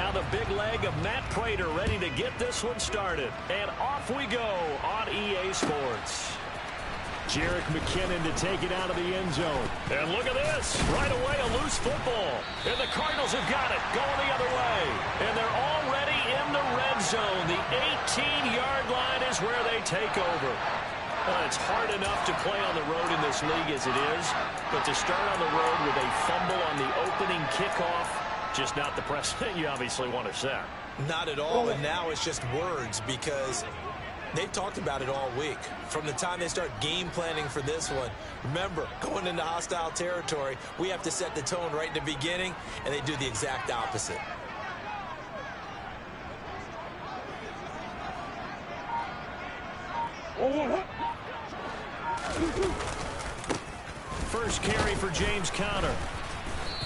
Now the big leg of Matt Prater ready to get this one started. And off we go on EA Sports. Jerick McKinnon to take it out of the end zone. And look at this. Right away, a loose football. And the Cardinals have got it. Going the other way. And they're already in the red zone. The 18-yard line is where they take over. Well, it's hard enough to play on the road in this league as it is. But to start on the road with a fumble on the opening kickoff, just not the precedent you obviously want to set. Not at all. And now it's just words because they've talked about it all week. From the time they start game planning for this one, remember, going into hostile territory, we have to set the tone right in the beginning, and they do the exact opposite. First carry for James Conner.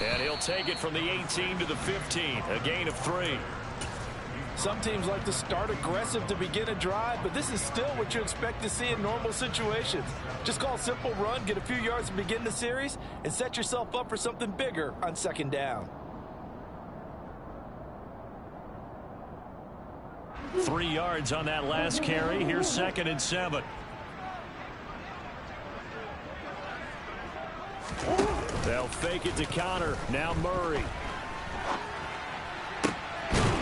And he'll take it from the 18 to the 15, a gain of 3. Some teams like to start aggressive to begin a drive, but this is still what you expect to see in normal situations. Just call a simple run, get a few yards to begin the series, and set yourself up for something bigger on second down. 3 yards on that last carry. Here's 2nd and 7. They'll fake it to Conner. Now Murray.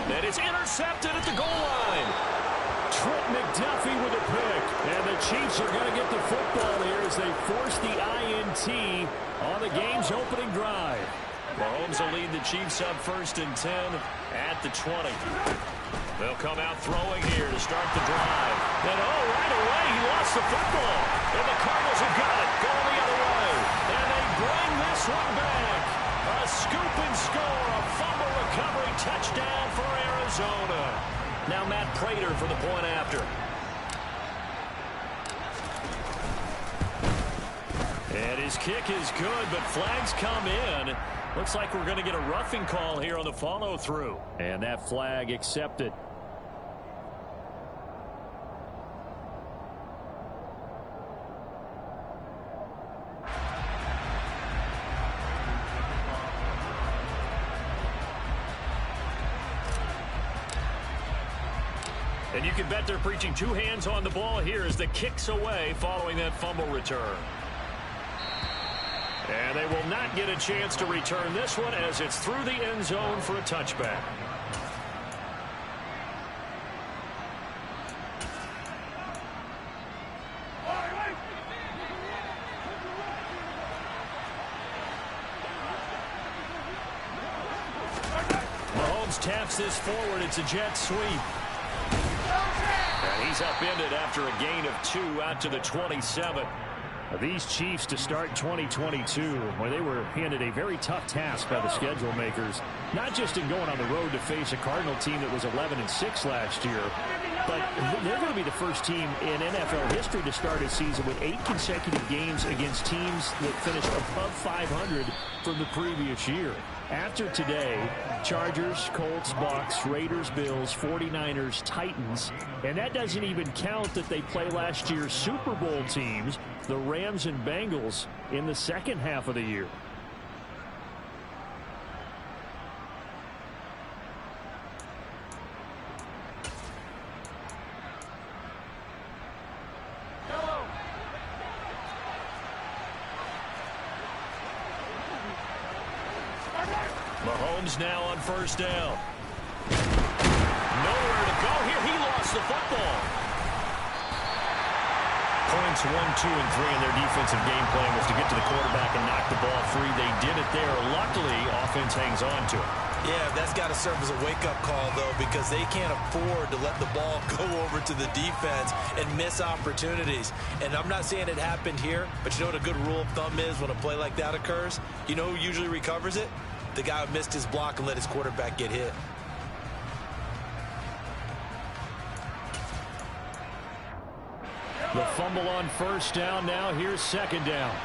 And it's intercepted at the goal line. Trent McDuffie with a pick. And the Chiefs are going to get the football here as they force the INT on the game's opening drive. Mahomes will lead the Chiefs up 1st and 10 at the 20. They'll come out throwing here to start the drive. And right away he lost the football. And the Cardinals have got it. Going the other way. And they bring this one back. A scoop and score. A fumble recovery touchdown for Arizona. Now Matt Prater for the point after. And his kick is good, but flags come in. Looks like we're going to get a roughing call here on the follow-through. And that flag accepted. And you can bet they're preaching 2 hands on the ball here as the kick's away following that fumble return. And they will not get a chance to return this one as it's through the end zone for a touchback. Mahomes taps this forward. It's a jet sweep. And he's upended after a gain of 2 out to the 27. These Chiefs to start 2022, where they were handed a very tough task by the schedule makers, not just in going on the road to face a Cardinal team that was 11-6 last year, but they're going to be the first team in NFL history to start a season with 8 consecutive games against teams that finished above 500 from the previous year. After today, Chargers, Colts, Bucks, Raiders, Bills, 49ers, Titans, and that doesn't even count that they play last year's Super Bowl teams, the Rams and Bengals, in the second half of the year. Mahomes now on 1st down. Nowhere to go here. He lost the football. Points 1, 2, and 3 in their defensive game plan was to get to the quarterback and knock the ball free. They did it there. Luckily, offense hangs on to it. Yeah, that's got to serve as a wake-up call, though, because they can't afford to let the ball go over to the defense and miss opportunities. And I'm not saying it happened here, but you know what a good rule of thumb is when a play like that occurs? You know who usually recovers it? The guy who missed his block and let his quarterback get hit. The fumble on 1st down. Now here's 2nd down.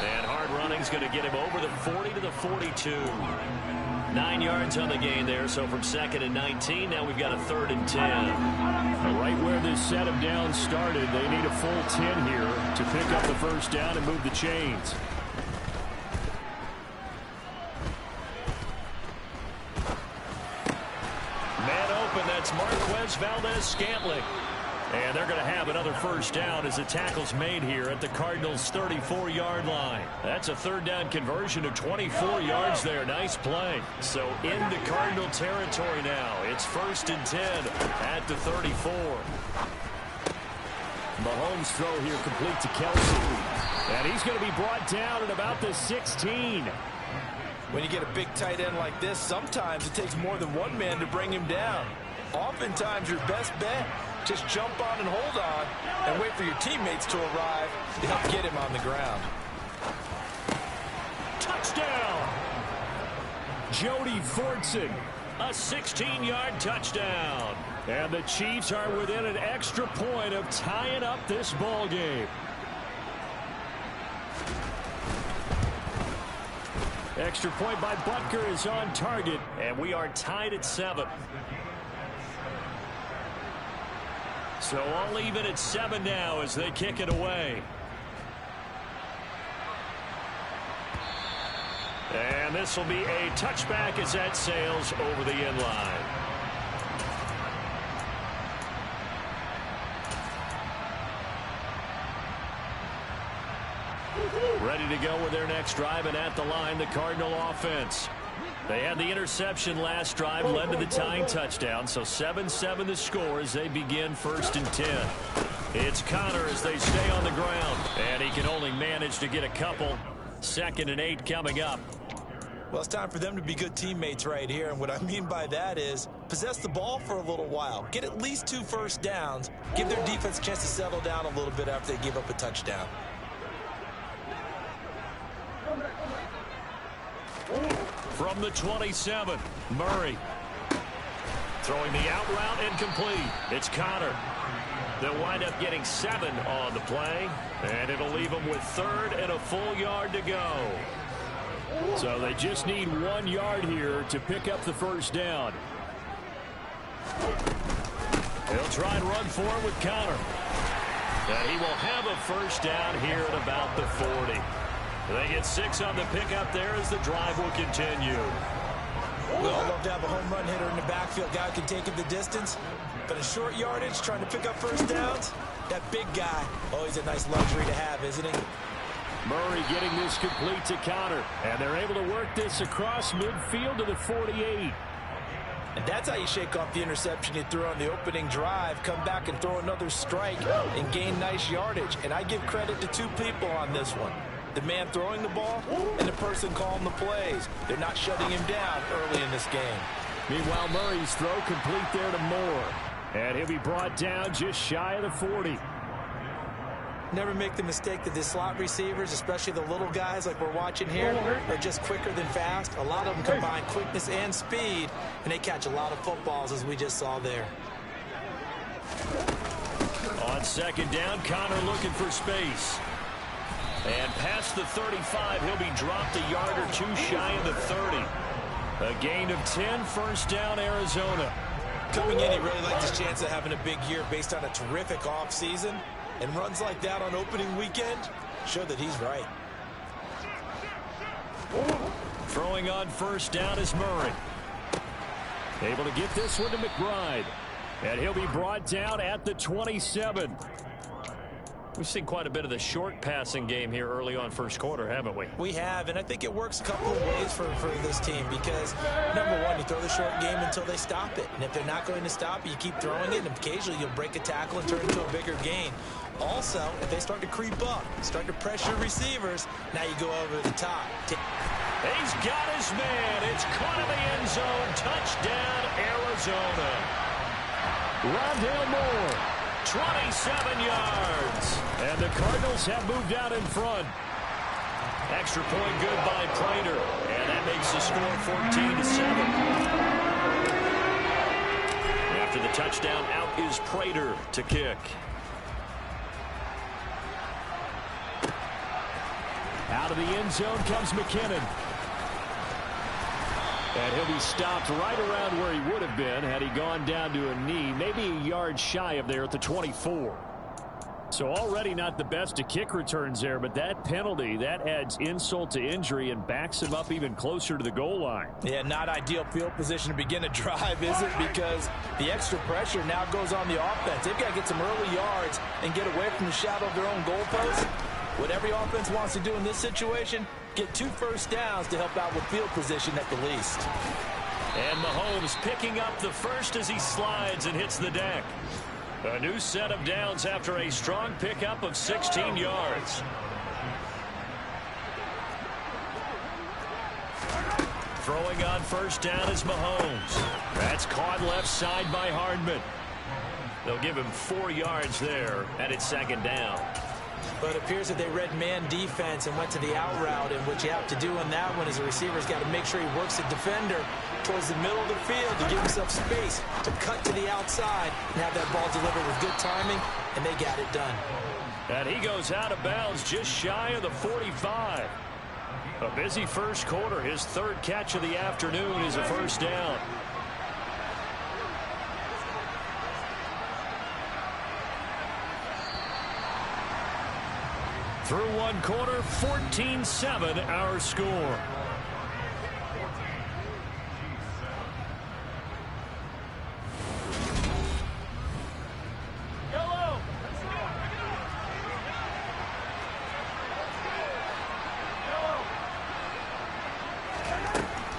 And hard running is going to get him over the 40 to the 42. 9 yards on the gain there, so from 2nd and 19, now we've got a 3rd and 10. Right where this set of downs started, they need a full 10 here to pick up the first down and move the chains. Man open, that's Marquez Valdez-Scantling. And they're going to have another first down as the tackle's made here at the Cardinals' 34-yard line. That's a 3rd down conversion of 24 yards there. Nice play. So into Cardinal territory now. It's 1st and 10 at the 34. Mahomes' throw here complete to Kelsey. And he's going to be brought down at about the 16. When you get a big tight end like this, sometimes it takes more than one man to bring him down. Oftentimes, your best bet, just jump on and hold on and wait for your teammates to arrive to help get him on the ground. Touchdown! Jody Fortson, a 16-yard touchdown. And the Chiefs are within an extra point of tying up this ball game. Extra point by Butker is on target, and we are tied at 7. So all even at 7 now as they kick it away. And this will be a touchback as that sails over the end line. Ready to go with their next drive, and at the line, the Cardinal offense. They had the interception last drive, led to the tying touchdown, so 7-7 the score as they begin 1st and 10. It's Connor as they stay on the ground, and he can only manage to get a couple. 2nd and 8 coming up. Well, it's time for them to be good teammates right here, and what I mean by that is possess the ball for a little while, get at least 2 first downs, give their defense a chance to settle down a little bit after they give up a touchdown. From the 27, Murray. Throwing the out route incomplete. It's Connor. They'll wind up getting 7 on the play, and it'll leave them with 3rd and a full yard to go. So they just need 1 yard here to pick up the first down. He'll try and run for it with Connor. And he will have a first down here at about the 40. They get 6 on the pickup there as the drive will continue. We all love to have a home run hitter in the backfield. Guy who can take it the distance. But a short yardage, trying to pick up first downs, that big guy, oh, he's a nice luxury to have, isn't he? Murray getting this complete to Connor. And they're able to work this across midfield to the 48. And that's how you shake off the interception you threw on the opening drive, come back and throw another strike and gain nice yardage. And I give credit to 2 people on this one. The man throwing the ball and the person calling the plays. They're not shutting him down early in this game. Meanwhile, Murray's throw complete there to Moore. And he'll be brought down just shy of the 40. Never make the mistake that the slot receivers, especially the little guys like we're watching here, are just quicker than fast. A lot of them combine quickness and speed, and they catch a lot of footballs, as we just saw there. On 2nd down, Connor looking for space. And past the 35, he'll be dropped a yard or 2 shy of the 30. A gain of 10, first down, Arizona. Coming in, he really liked his chance of having a big year based on a terrific offseason. And runs like that on opening weekend show that he's right. Throwing on first down is Murray. Able to get this one to McBride. And he'll be brought down at the 27. We've seen quite a bit of the short passing game here early on first quarter, haven't we? We have, and I think it works a couple of ways for this team because, number one, you throw the short game until they stop it. And if they're not going to stop it, you keep throwing it, and occasionally you'll break a tackle and turn it into a bigger gain. Also, if they start to creep up, start to pressure receivers, now you go over the top. He's got his man. It's caught in the end zone. Touchdown, Arizona. Rondale Moore. 27 yards. And the Cardinals have moved out in front. Extra point good by Prater. And that makes the score 14-7. After the touchdown, out is Prater to kick. Out of the end zone comes McKinnon. And he'll be stopped right around where he would have been had he gone down to a knee, maybe a yard shy of there at the 24. So already not the best of kick returns there, but that penalty, that adds insult to injury and backs him up even closer to the goal line. Yeah, not ideal field position to begin a drive, is it? Because the extra pressure now goes on the offense. They've got to get some early yards and get away from the shadow of their own goalpost. What every offense wants to do in this situation, get 2 first downs to help out with field position at the least. And Mahomes picking up the first as he slides and hits the deck. A new set of downs after a strong pickup of 16 yards. Throwing on first down is Mahomes. That's caught left side by Hardman. They'll give him 4 yards there, and it's second down. But it appears that they read man defense and went to the out route, and what you have to do in that one is the receiver's got to make sure he works the defender towards the middle of the field to give himself space to cut to the outside and have that ball delivered with good timing, and they got it done. And he goes out of bounds just shy of the 45. A busy first quarter. His 3rd catch of the afternoon is a first down. Through 1 quarter, 14-7 our score.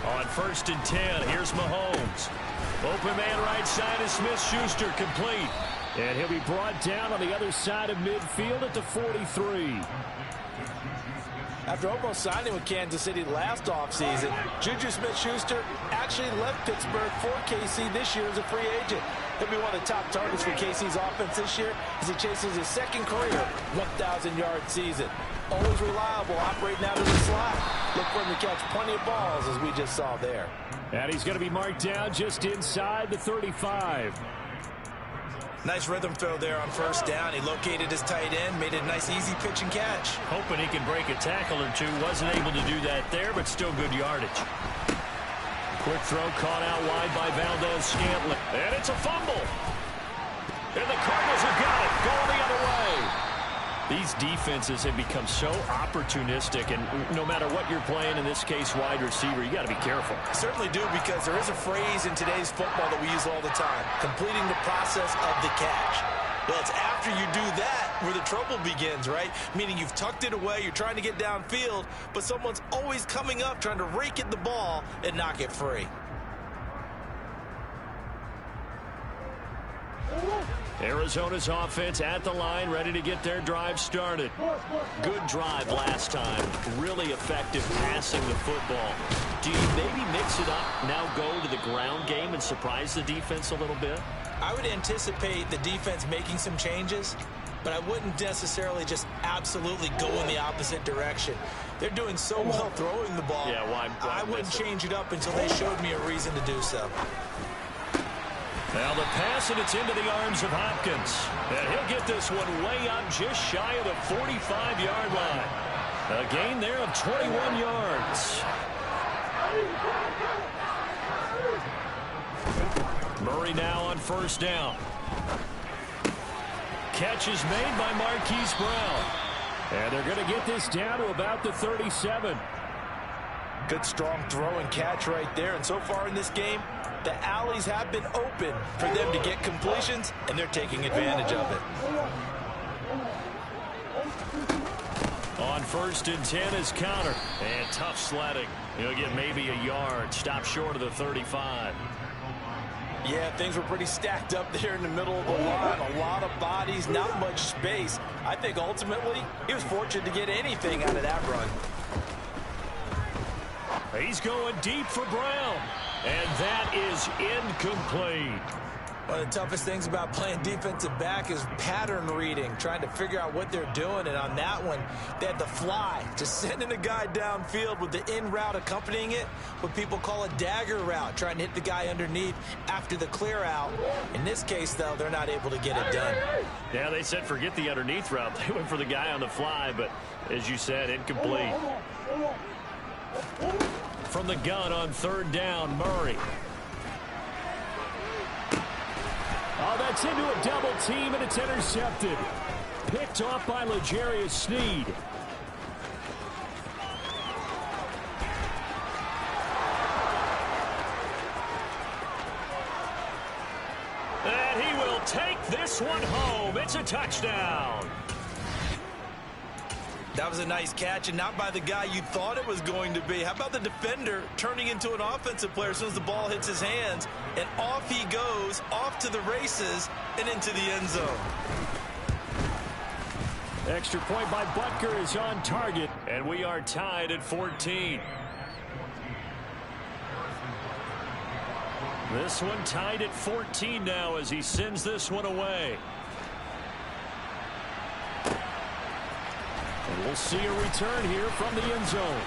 On 1st and 10, here's Mahomes. Open man right side is Smith-Schuster, complete. And he'll be brought down on the other side of midfield at the 43. After almost signing with Kansas City last offseason, Juju Smith-Schuster actually left Pittsburgh for KC this year as a free agent. He'll be one of the top targets for KC's offense this year as he chases his 2nd career 1,000-yard season. Always reliable, operating out of the slot. Look for him to catch plenty of balls, as we just saw there. And he's going to be marked down just inside the 35. Nice rhythm throw there on first down. He located his tight end, made it a nice easy pitch and catch. Hoping he can break a tackle or two. Wasn't able to do that there, but still good yardage. Quick throw caught out wide by Valdez-Scantling. And it's a fumble. And the Cardinals have got it. Going the other way. These defenses have become so opportunistic, and no matter what you're playing, in this case wide receiver, you got to be careful. I certainly do, because there is a phrase in today's football that we use all the time: completing the process of the catch. Well, it's after you do that where the trouble begins, right? Meaning you've tucked it away, you're trying to get downfield, but someone's always coming up trying to rake at the ball and knock it free. Arizona's offense at the line, ready to get their drive started. Good drive last time. Really effective passing the football. Do you maybe mix it up, now go to the ground game and surprise the defense a little bit? I would anticipate the defense making some changes, but I wouldn't necessarily just absolutely go in the opposite direction. They're doing so well throwing the ball. Yeah, why I wouldn't change it up until they showed me a reason to do so. Now the pass, and it's into the arms of Hopkins. And he'll get this one way up just shy of the 45-yard line. A gain there of 21 yards. Murray now on first down. Catch is made by Marquise Brown. And they're going to get this down to about the 37. Good strong throw and catch right there. And so far in this game, the alleys have been open for them to get completions, and they're taking advantage of it. On 1st and 10 is counter. And tough sledding. He'll get maybe a yard. Stop short of the 35. Yeah, things were pretty stacked up there in the middle of the line. A lot of bodies, not much space. I think ultimately he was fortunate to get anything out of that run. He's going deep for Brown. And that is incomplete. One of the toughest things about playing defensive back is pattern reading, trying to figure out what they're doing. And on that one, they had the fly, just sending a guy downfield with the in route accompanying it, what people call a dagger route, trying to hit the guy underneath after the clear out. In this case, though, they're not able to get it done. Yeah, they said forget the underneath route. They went for the guy on the fly, but as you said, incomplete. From the gun on third down, Murray. Oh, that's into a double team, and it's intercepted. Picked off by L'Jarius Sneed. And he will take this one home. It's a touchdown. That was a nice catch, and not by the guy you thought it was going to be. How about the defender turning into an offensive player as soon as the ball hits his hands, and off he goes, off to the races, and into the end zone. Extra point by Butker is on target, and we are tied at 14. This one tied at 14 now as he sends this one away. And we'll see a return here from the end zone.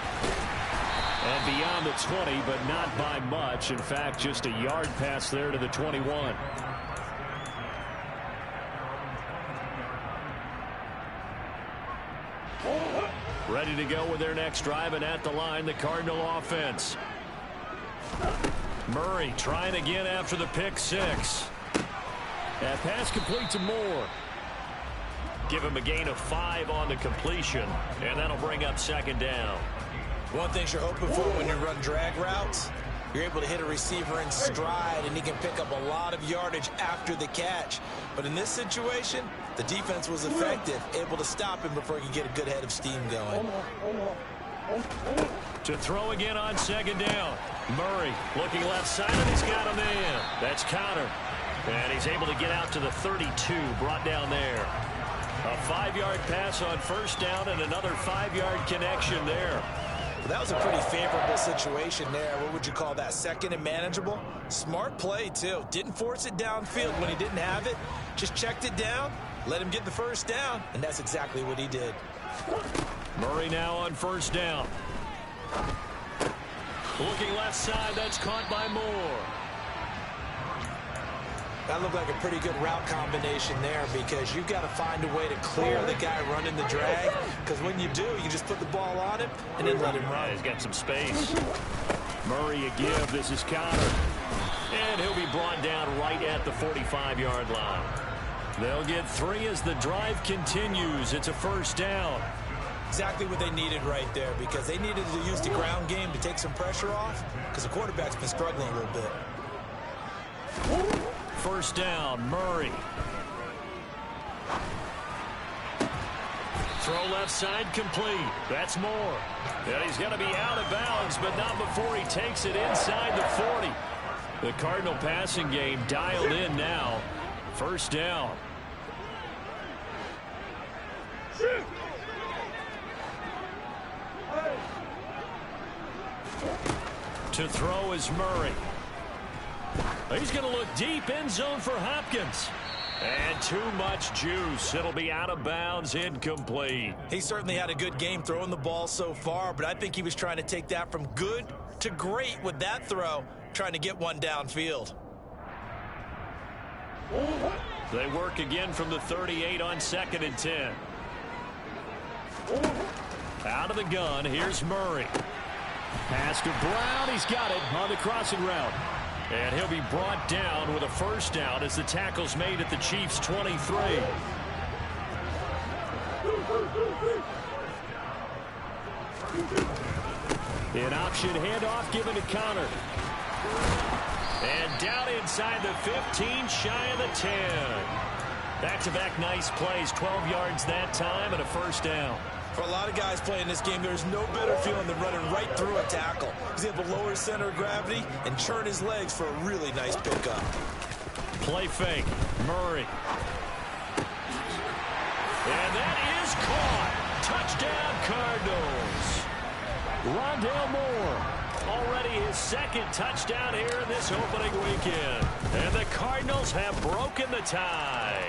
And beyond the 20, but not by much. In fact, just a yard pass there to the 21. Ready to go with their next drive, and at the line, the Cardinal offense. Murray trying again after the pick six. That pass complete to Moore. Give him a gain of 5 on the completion, and that'll bring up second down. One thing you're hoping for when you run drag routes, you're able to hit a receiver in stride, and he can pick up a lot of yardage after the catch. But in this situation, the defense was effective, able to stop him before he could get a good head of steam going. To throw again on second down. Murray looking left side, and he's got a man. That's counter. And he's able to get out to the 32, brought down there. A 5-yard pass on first down and another 5-yard connection there. Well, that was a pretty favorable situation there. What would you call that? Second and manageable? Smart play, too. Didn't force it downfield when he didn't have it. Just checked it down, let him get the first down, and that's exactly what he did. Murray now on first down. Looking left side, that's caught by Moore. That looked like a pretty good route combination there because you've got to find a way to clear the guy running the drag, because when you do, you just put the ball on him and then let him run. He's got some space. Murray a give. This is counter. And he'll be brought down right at the 45-yard line. They'll get 3 as the drive continues. It's a first down. Exactly what they needed right there, because they needed to use the ground game to take some pressure off, because the quarterback's been struggling a little bit. First down, Murray. Throw left side complete. That's Moore. And he's going to be out of bounds, but not before he takes it inside the 40. The Cardinal passing game dialed in now. First down. To throw is Murray. He's going to look deep, end zone for Hopkins. And too much juice. It'll be out of bounds, incomplete. He certainly had a good game throwing the ball so far, but I think he was trying to take that from good to great with that throw, trying to get one downfield. They work again from the 38 on 2nd and 10. Out of the gun, here's Murray. Pass to Brown, he's got it on the crossing route. And he'll be brought down with a first down as the tackle's made at the Chiefs' 23. An option handoff given to Connor. And down inside the 15, shy of the 10. Back-to-back nice plays, 12 yards that time and a first down. For a lot of guys playing this game, there's no better feeling than running right through a tackle. He's able to lower his center of gravity and churn his legs for a really nice pickup. Play fake. Murray. And that is caught. Touchdown, Cardinals. Rondale Moore. already his second touchdown here in this opening weekend. And the Cardinals have broken the tie.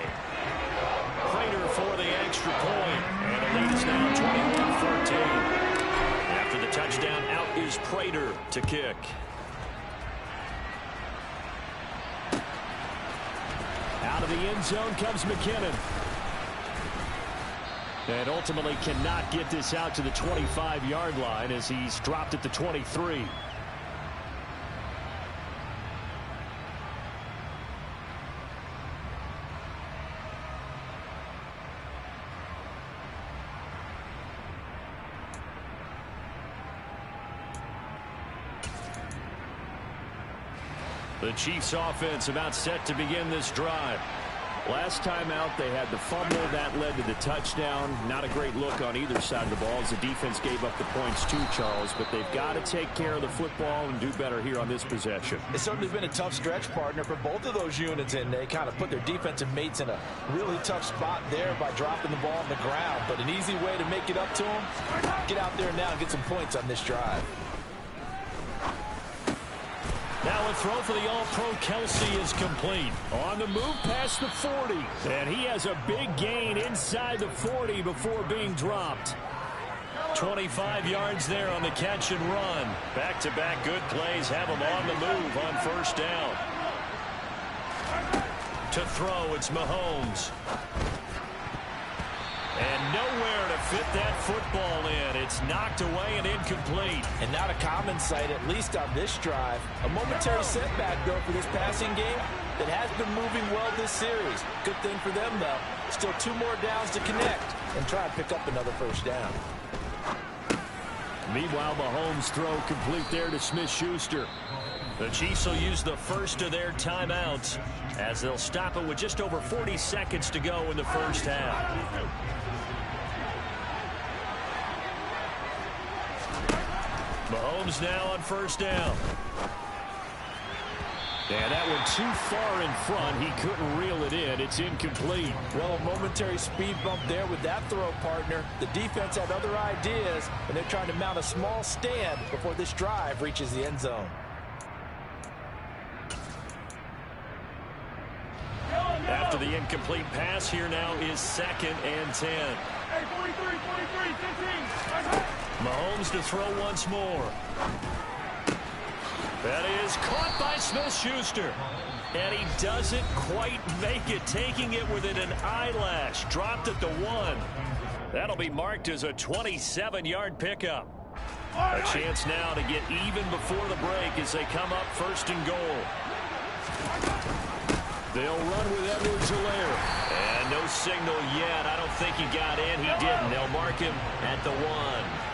Prater for the extra point. And the lead is now 21-14. After the touchdown, out is Prater to kick. Out of the end zone comes McKinnon. And ultimately cannot get this out to the 25-yard line as he's dropped at the 23. The Chiefs offense about set to begin this drive. Last time out, they had the fumble. That led to the touchdown. Not a great look on either side of the ball as the defense gave up the points too, Charles. But they've got to take care of the football and do better here on this possession. It's certainly been a tough stretch, partner, for both of those units, and they kind of put their defensive mates in a really tough spot there by dropping the ball on the ground. But an easy way to make it up to them, get out there now and get some points on this drive. Now a throw for the All-Pro Kelsey is complete. On the move past the 40. And he has a big gain inside the 40 before being dropped. 25 yards there on the catch and run. Back-to-back good plays have him on the move on first down. To throw, it's Mahomes. And nowhere to fit that football in. It's knocked away and incomplete. And not a common sight, at least on this drive. A momentary setback, though, for this passing game that has been moving well this series. Good thing for them, though. Still 2 more downs to connect and try and pick up another first down. Meanwhile, Mahomes' throw complete there to Smith-Schuster. The Chiefs will use the first of their timeouts as they'll stop it with just over 40 seconds to go in the first half. Mahomes now on first down. And that one too far in front. He couldn't reel it in. It's incomplete. Well, a momentary speed bump there with that throw, partner. The defense had other ideas, and they're trying to mount a small stand before this drive reaches the end zone. After the incomplete pass, here now is 2nd and 10. Hey, 43, 15. Mahomes to throw once more. That is caught by Smith-Schuster. And he doesn't quite make it, taking it within an eyelash. Dropped at the 1. That'll be marked as a 27-yard pickup. A chance now to get even before the break as they come up 1st and goal. They'll run with Edwards-Helaire. And no signal yet. I don't think he got in. He didn't. They'll mark him at the 1.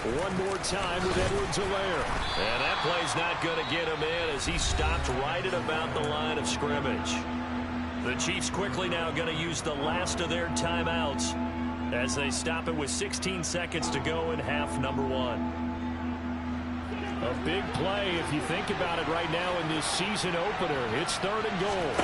One more time with Edwards-Helaire. And that play's not going to get him in as he stopped right at about the line of scrimmage. The Chiefs quickly now going to use the last of their timeouts as they stop it with 16 seconds to go in half number 1. A big play if you think about it right now in this season opener. It's 3rd and goal.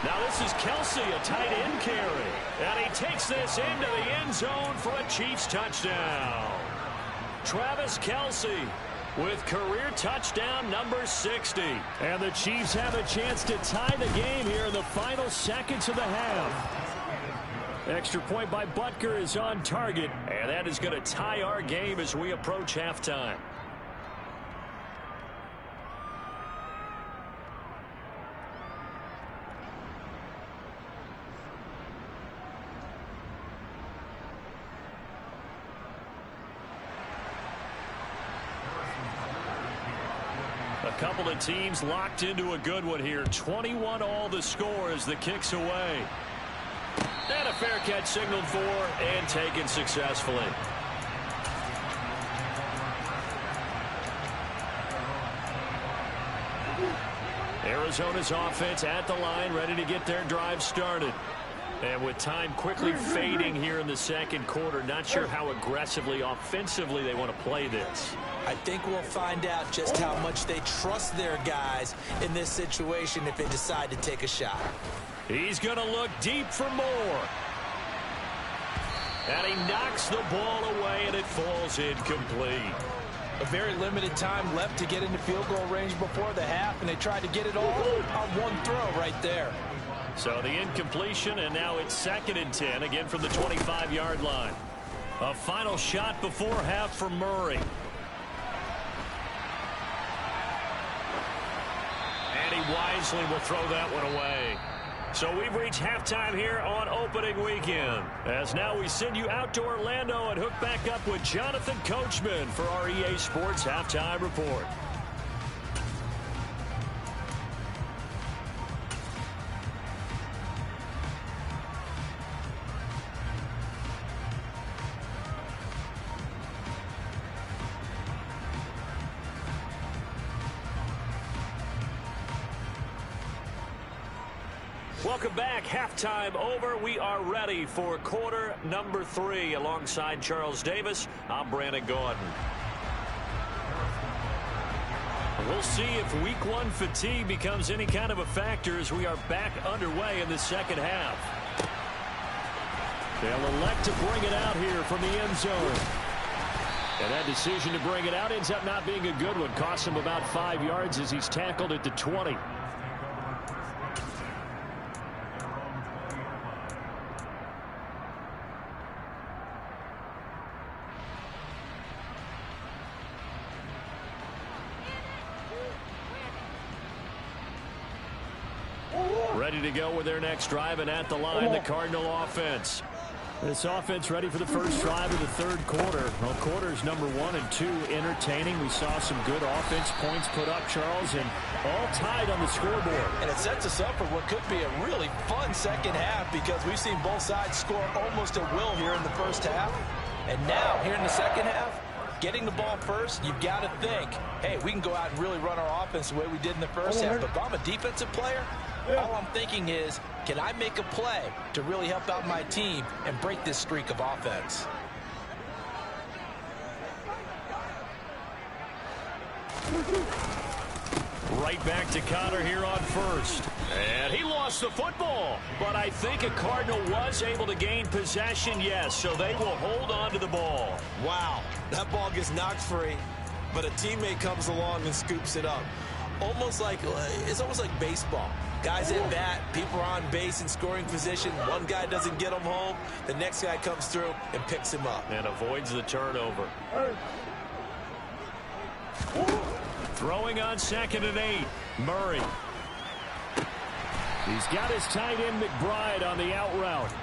Now this is Kelsey, a tight end carry. And he takes this into the end zone for a Chiefs touchdown. Travis Kelsey with career touchdown number 60. And the Chiefs have a chance to tie the game here in the final seconds of the half. Extra point by Butker is on target. And that is going to tie our game as we approach halftime. A couple of teams locked into a good one here. 21 all the score as the kick's away. And a fair catch signaled for and taken successfully. Arizona's offense at the line, ready to get their drive started. And with time quickly fading here in the second quarter, not sure how aggressively, offensively they want to play this. I think we'll find out just how much they trust their guys in this situation if they decide to take a shot. He's going to look deep for more. And he knocks the ball away, and it falls incomplete. A very limited time left to get into field goal range before the half, and they tried to get it all on one throw right there. So the incompletion, and now it's 2nd and 10, again from the 25-yard line. A final shot before half for Murray. And he wisely will throw that one away. So we've reached halftime here on opening weekend. As now we send you out to Orlando and hook back up with Jonathan Coachman for our EA Sports Halftime Report. Welcome back. Halftime over. We are ready for quarter number 3. Alongside Charles Davis, I'm Brandon Gaudin. We'll see if week 1 fatigue becomes any kind of a factor as we are back underway in the second half. They'll elect to bring it out here from the end zone. And that decision to bring it out ends up not being a good one. Costs him about 5 yards as he's tackled at the 20. Ready to go with their next drive, and at the line, the Cardinal offense. This offense ready for the first drive of the third quarter. Well, quarters number 1 and 2 entertaining. We saw some good offense points put up, Charles, and all tied on the scoreboard. And it sets us up for what could be a really fun second half because we've seen both sides score almost at will here in the first half. And now, here in the second half, getting the ball first, you've got to think, hey, we can go out and really run our offense the way we did in the first half. But if I'm a defensive player, all I'm thinking is, can I make a play to really help out my team and break this streak of offense? Right back to Connor here on first. And he lost the football. But I think a Cardinal was able to gain possession, yes. So they will hold on to the ball. Wow, that ball gets knocked free, but a teammate comes along and scoops it up. It's almost like baseball. Guys at bat, people are on base in scoring position. One guy doesn't get him home. The next guy comes through and picks him up. And avoids the turnover. Throwing on 2nd and 8. Murray. He's got his tight end McBride on the out route.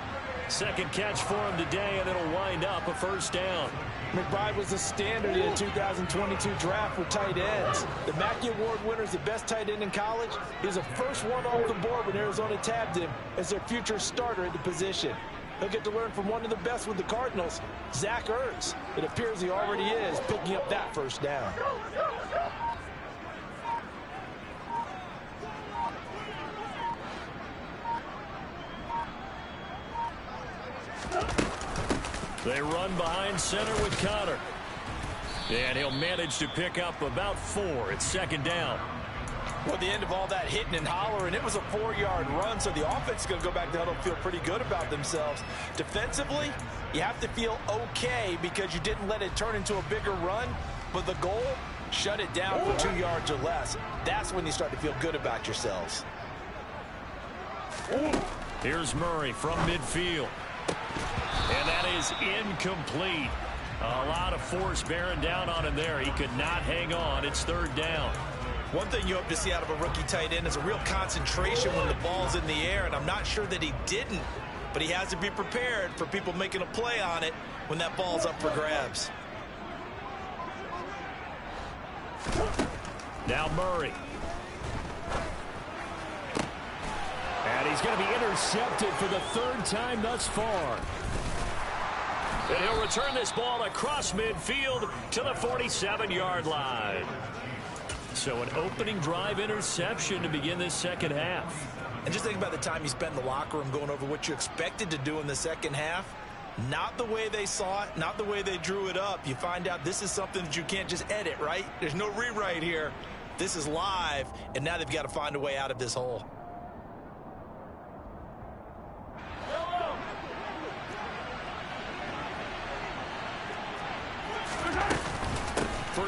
Second catch for him today, and it'll wind up a first down. McBride was the standard in the 2022 draft for tight ends. The Mackey Award winner is the best tight end in college. He was the first one off the board when Arizona tabbed him as their future starter at the position. He'll get to learn from one of the best with the Cardinals, Zach Ertz. It appears he already is picking up that first down. They run behind center with Connor. And he'll manage to pick up about 4. It's 2nd down. Well, at the end of all that hitting and hollering, it was a 4-yard run, so the offense is going to go back down and feel pretty good about themselves. Defensively, you have to feel okay because you didn't let it turn into a bigger run, but the goal, shut it down for 2 yards or less. That's when you start to feel good about yourselves. Here's Murray from midfield. And that is incomplete. A lot of force bearing down on him there. He could not hang on. It's 3rd down. One thing you hope to see out of a rookie tight end is a real concentration when the ball's in the air, and I'm not sure that he didn't, but he has to be prepared for people making a play on it when that ball's up for grabs. Now Murray. And he's going to be intercepted for the 3rd time thus far. And he'll return this ball across midfield to the 47-yard line. So an opening drive interception to begin this second half. And just think about the time you spent in the locker room going over what you expected to do in the second half. Not the way they saw it, not the way they drew it up. You find out this is something that you can't just edit, right? There's no rewrite here. This is live, and now they've got to find a way out of this hole.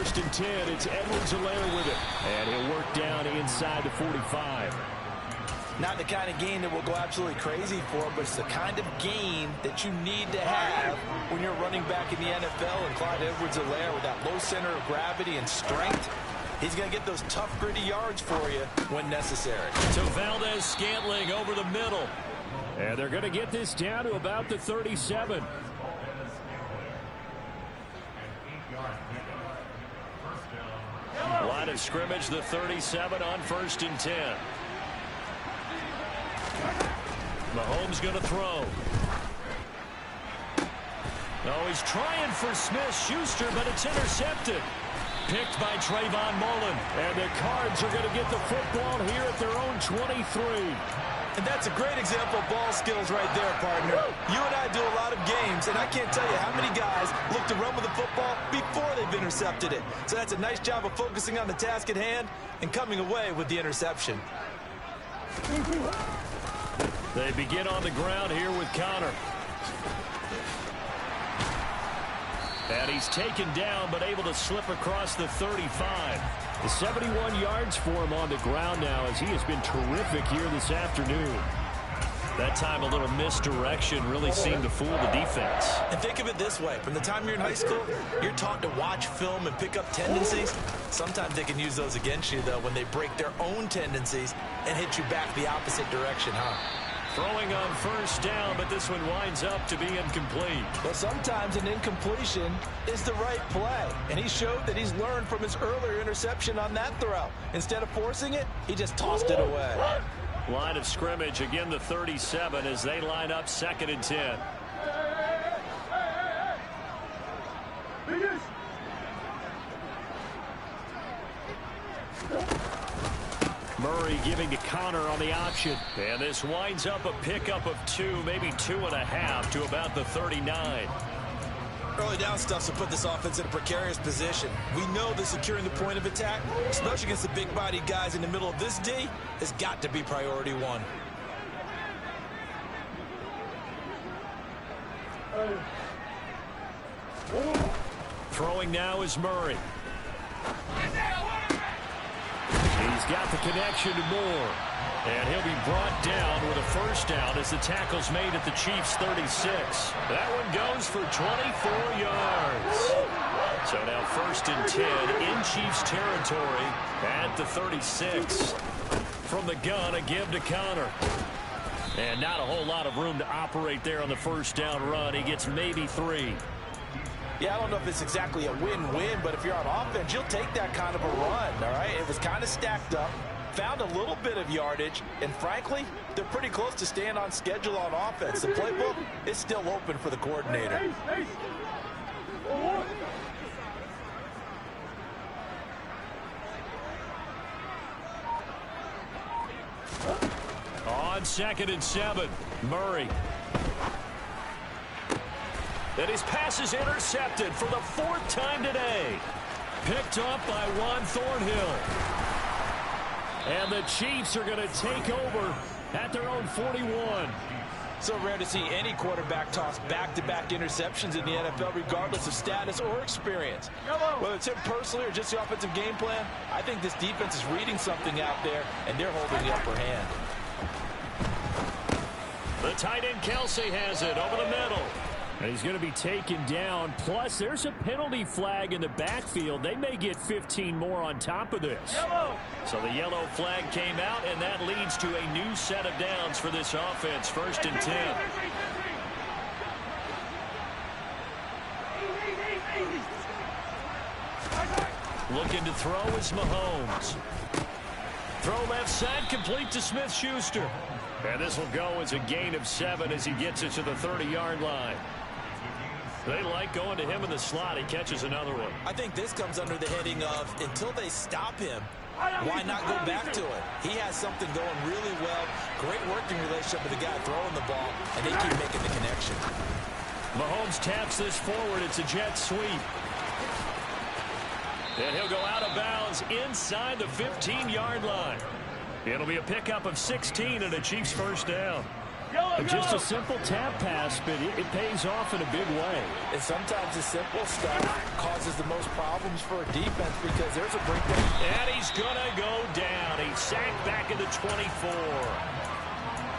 first and 10. It's Edwards-Helaire with it. And he'll work down inside the 45. Not the kind of gain that will go absolutely crazy for, but it's the kind of gain that you need to have when you're running back in the NFL. And Clyde Edwards-Helaire, with that low center of gravity and strength, he's going to get those tough, gritty yards for you when necessary. To Valdez-Scantling over the middle. And they're going to get this down to about the 37. Line of scrimmage, the 37 on first and 10. Mahomes going to throw. Oh, he's trying for Smith-Schuster, but it's intercepted. Picked by Trayvon Mullen. And the Cards are going to get the football here at their own 23. And that's a great example of ball skills right there, partner. You and I do a lot of games, and I can't tell you how many guys look to run with the football before they've intercepted it. So that's a nice job of focusing on the task at hand and coming away with the interception. They begin on the ground here with Connor. And he's taken down, but able to slip across the 35. The 71 yards for him on the ground now, as he has been terrific here this afternoon. That time a little misdirection really seemed to fool the defense. And think of it this way. From the time you're in high school, you're taught to watch film and pick up tendencies. Sometimes they can use those against you, though, when they break their own tendencies and hit you back the opposite direction, huh? Throwing on first down, but this one winds up to be incomplete. Well, sometimes an incompletion is the right play. And he showed that he's learned from his earlier interception on that throw. Instead of forcing it, he just tossed it away. Line of scrimmage, again the 37 as they line up second and 10. Murray giving to Connor on the option. And this winds up a pickup of 2, maybe 2.5 to about the 39. Early down stuff to put this offense in a precarious position. We know that securing the point of attack, especially against the big-bodied guys in the middle of this D, has got to be priority one. Throwing now is Murray. He's got the connection to Moore. And he'll be brought down with a first down as the tackle's made at the Chiefs' 36. That one goes for 24 yards. So now first and 10 in Chiefs territory at the 36. From the gun, a give to Connor. And not a whole lot of room to operate there on the first down run. He gets maybe 3. Yeah, I don't know if it's exactly a win-win, but if you're on offense, you'll take that kind of a run, all right? It was kind of stacked up, found a little bit of yardage, and frankly, they're pretty close to staying on schedule on offense. The playbook is still open for the coordinator. On second and 7, Murray. And his pass is intercepted for the 4th time today. Picked up by Juan Thornhill. And the Chiefs are going to take over at their own 41. So rare to see any quarterback toss back-to-back interceptions in the NFL, regardless of status or experience. Whether it's him personally or just the offensive game plan, I think this defense is reading something out there, and they're holding the upper hand. The tight end Kelsey has it over the middle. And he's going to be taken down. Plus, there's a penalty flag in the backfield. They may get 15 more on top of this. So the yellow flag came out, and that leads to a new set of downs for this offense. First and 10. Looking to throw is Mahomes. Throw left side, complete to Smith-Schuster. And this will go as a gain of 7 as he gets it to the 30-yard line. They like going to him in the slot. He catches another one. I think this comes under the heading of, until they stop him, why not go back to it? He has something going really well. Great working relationship with the guy throwing the ball, and they keep making the connection. Mahomes taps this forward. It's a jet sweep. And he'll go out of bounds inside the 15-yard line. It'll be a pickup of 16 and a Chiefs first down. Just a simple tap pass, but it pays off in a big way. And sometimes the simple stuff causes the most problems for a defense because there's a breakdown. And he's going to go down. He's sacked back into 24.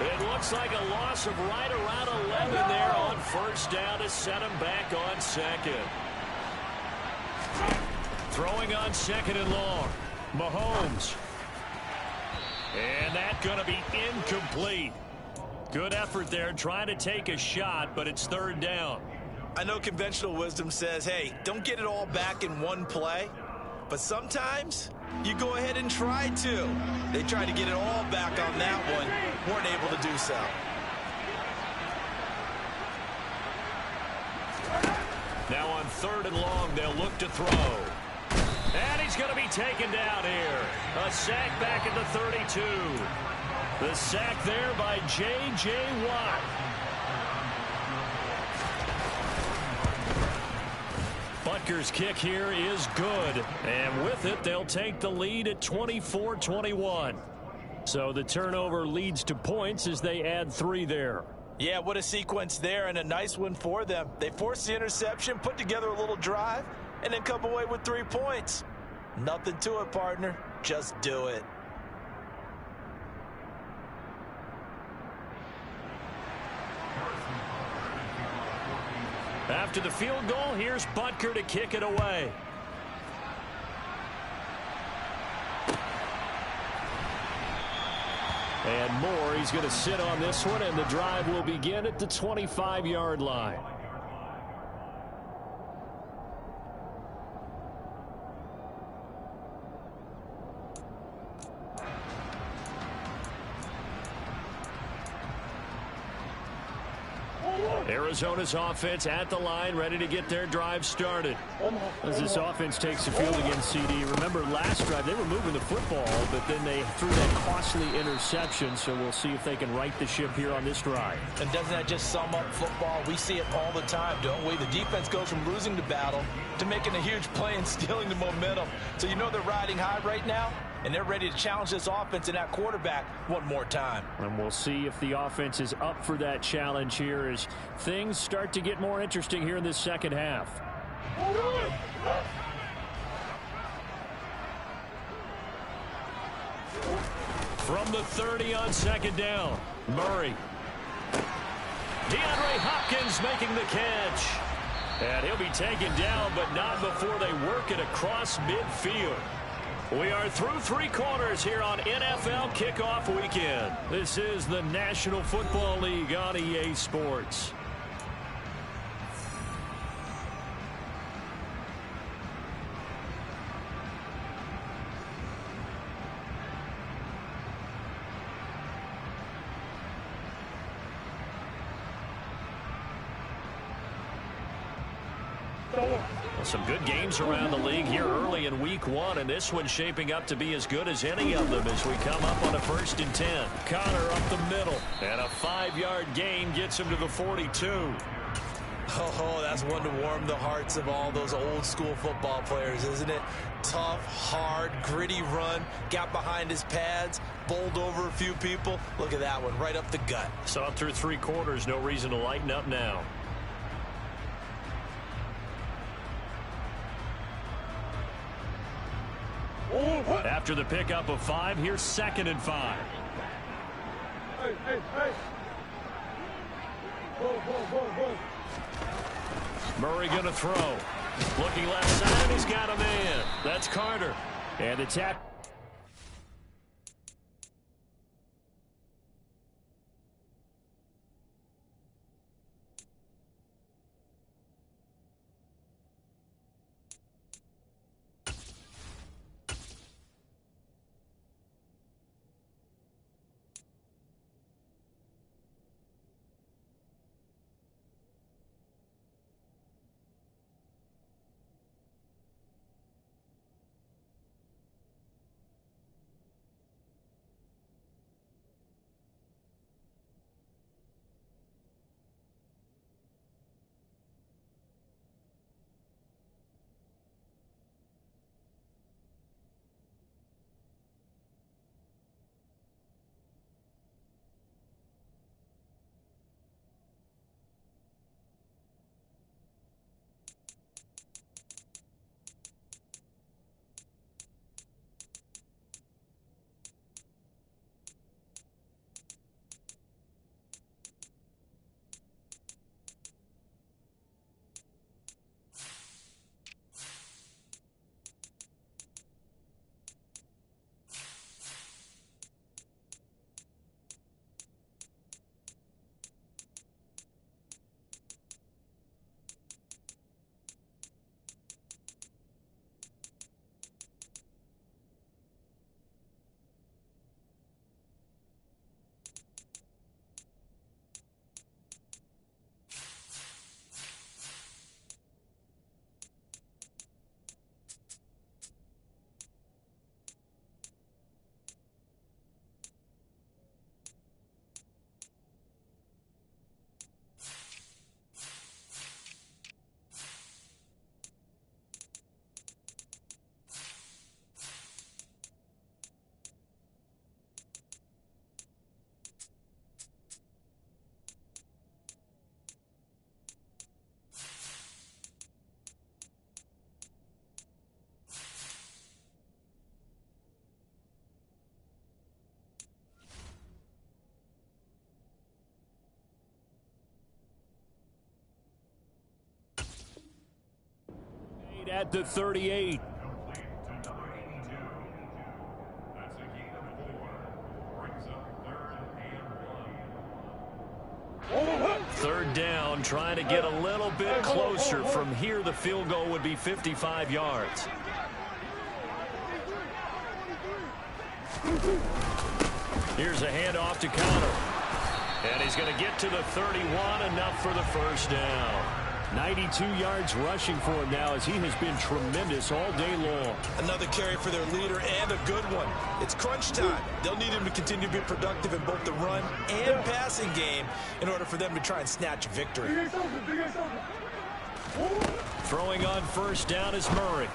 It looks like a loss of right around 11 there on first down to set him back on second. Throwing on second and long. Mahomes. And that's going to be incomplete. Good effort there trying to take a shot, but it's third down. I know conventional wisdom says, hey, don't get it all back in one play. But sometimes you go ahead and try to. They tried to get it all back on that one. Weren't able to do so. Now on third and long, they'll look to throw. And he's going to be taken down here. A sack back at the 32. The sack there by J.J. Watt. Butker's kick here is good. And with it, they'll take the lead at 24-21. So the turnover leads to points as they add 3 there. Yeah, what a sequence there and a nice one for them. They forced the interception, put together a little drive, and then come away with 3 points. Nothing to it, partner. Just do it. After the field goal, here's Butker to kick it away. And Moore, he's going to sit on this one, and the drive will begin at the 25-yard line. Arizona's offense at the line, ready to get their drive started. As this offense takes the field against CD, remember last drive they were moving the football, but then they threw that costly interception, so we'll see if they can right the ship here on this drive. And doesn't that just sum up football? We see it all the time, don't we? The defense goes from losing the battle to making a huge play and stealing the momentum. So you know they're riding high right now, and they're ready to challenge this offense and that quarterback one more time. And we'll see if the offense is up for that challenge here as things start to get more interesting here in this second half. From the 30 on second down, Murray. DeAndre Hopkins making the catch. And he'll be taken down, but not before they work it across midfield. We are through 3 quarters here on NFL Kickoff Weekend. This is the National Football League on EA Sports. Some good games around the league here early in week 1, and this one's shaping up to be as good as any of them as we come up on a 1st and 10. Connor up the middle, and a 5-yard gain gets him to the 42. Oh, that's one to warm the hearts of all those old school football players, isn't it? Tough, hard, gritty run, got behind his pads, bowled over a few people. Look at that one, right up the gut. Saw it through 3 quarters, no reason to lighten up now. After the pickup of 5, here's 2nd and 5. Hey, hey, hey. Go. Murray going to throw. Looking left side, he's got a man. That's Carter. And the tackle. At the 38. Third down, trying to get a little bit closer. From here, the field goal would be 55 yards. Here's a handoff to Connor. And he's going to get to the 31, enough for the first down. 92 yards rushing for him now, as he has been tremendous all day long. Another carry for their leader, and a good one. It's crunch time. They'll need him to continue to be productive in both the run and passing game in order for them to try and snatch a victory. Throwing on first down is Murray.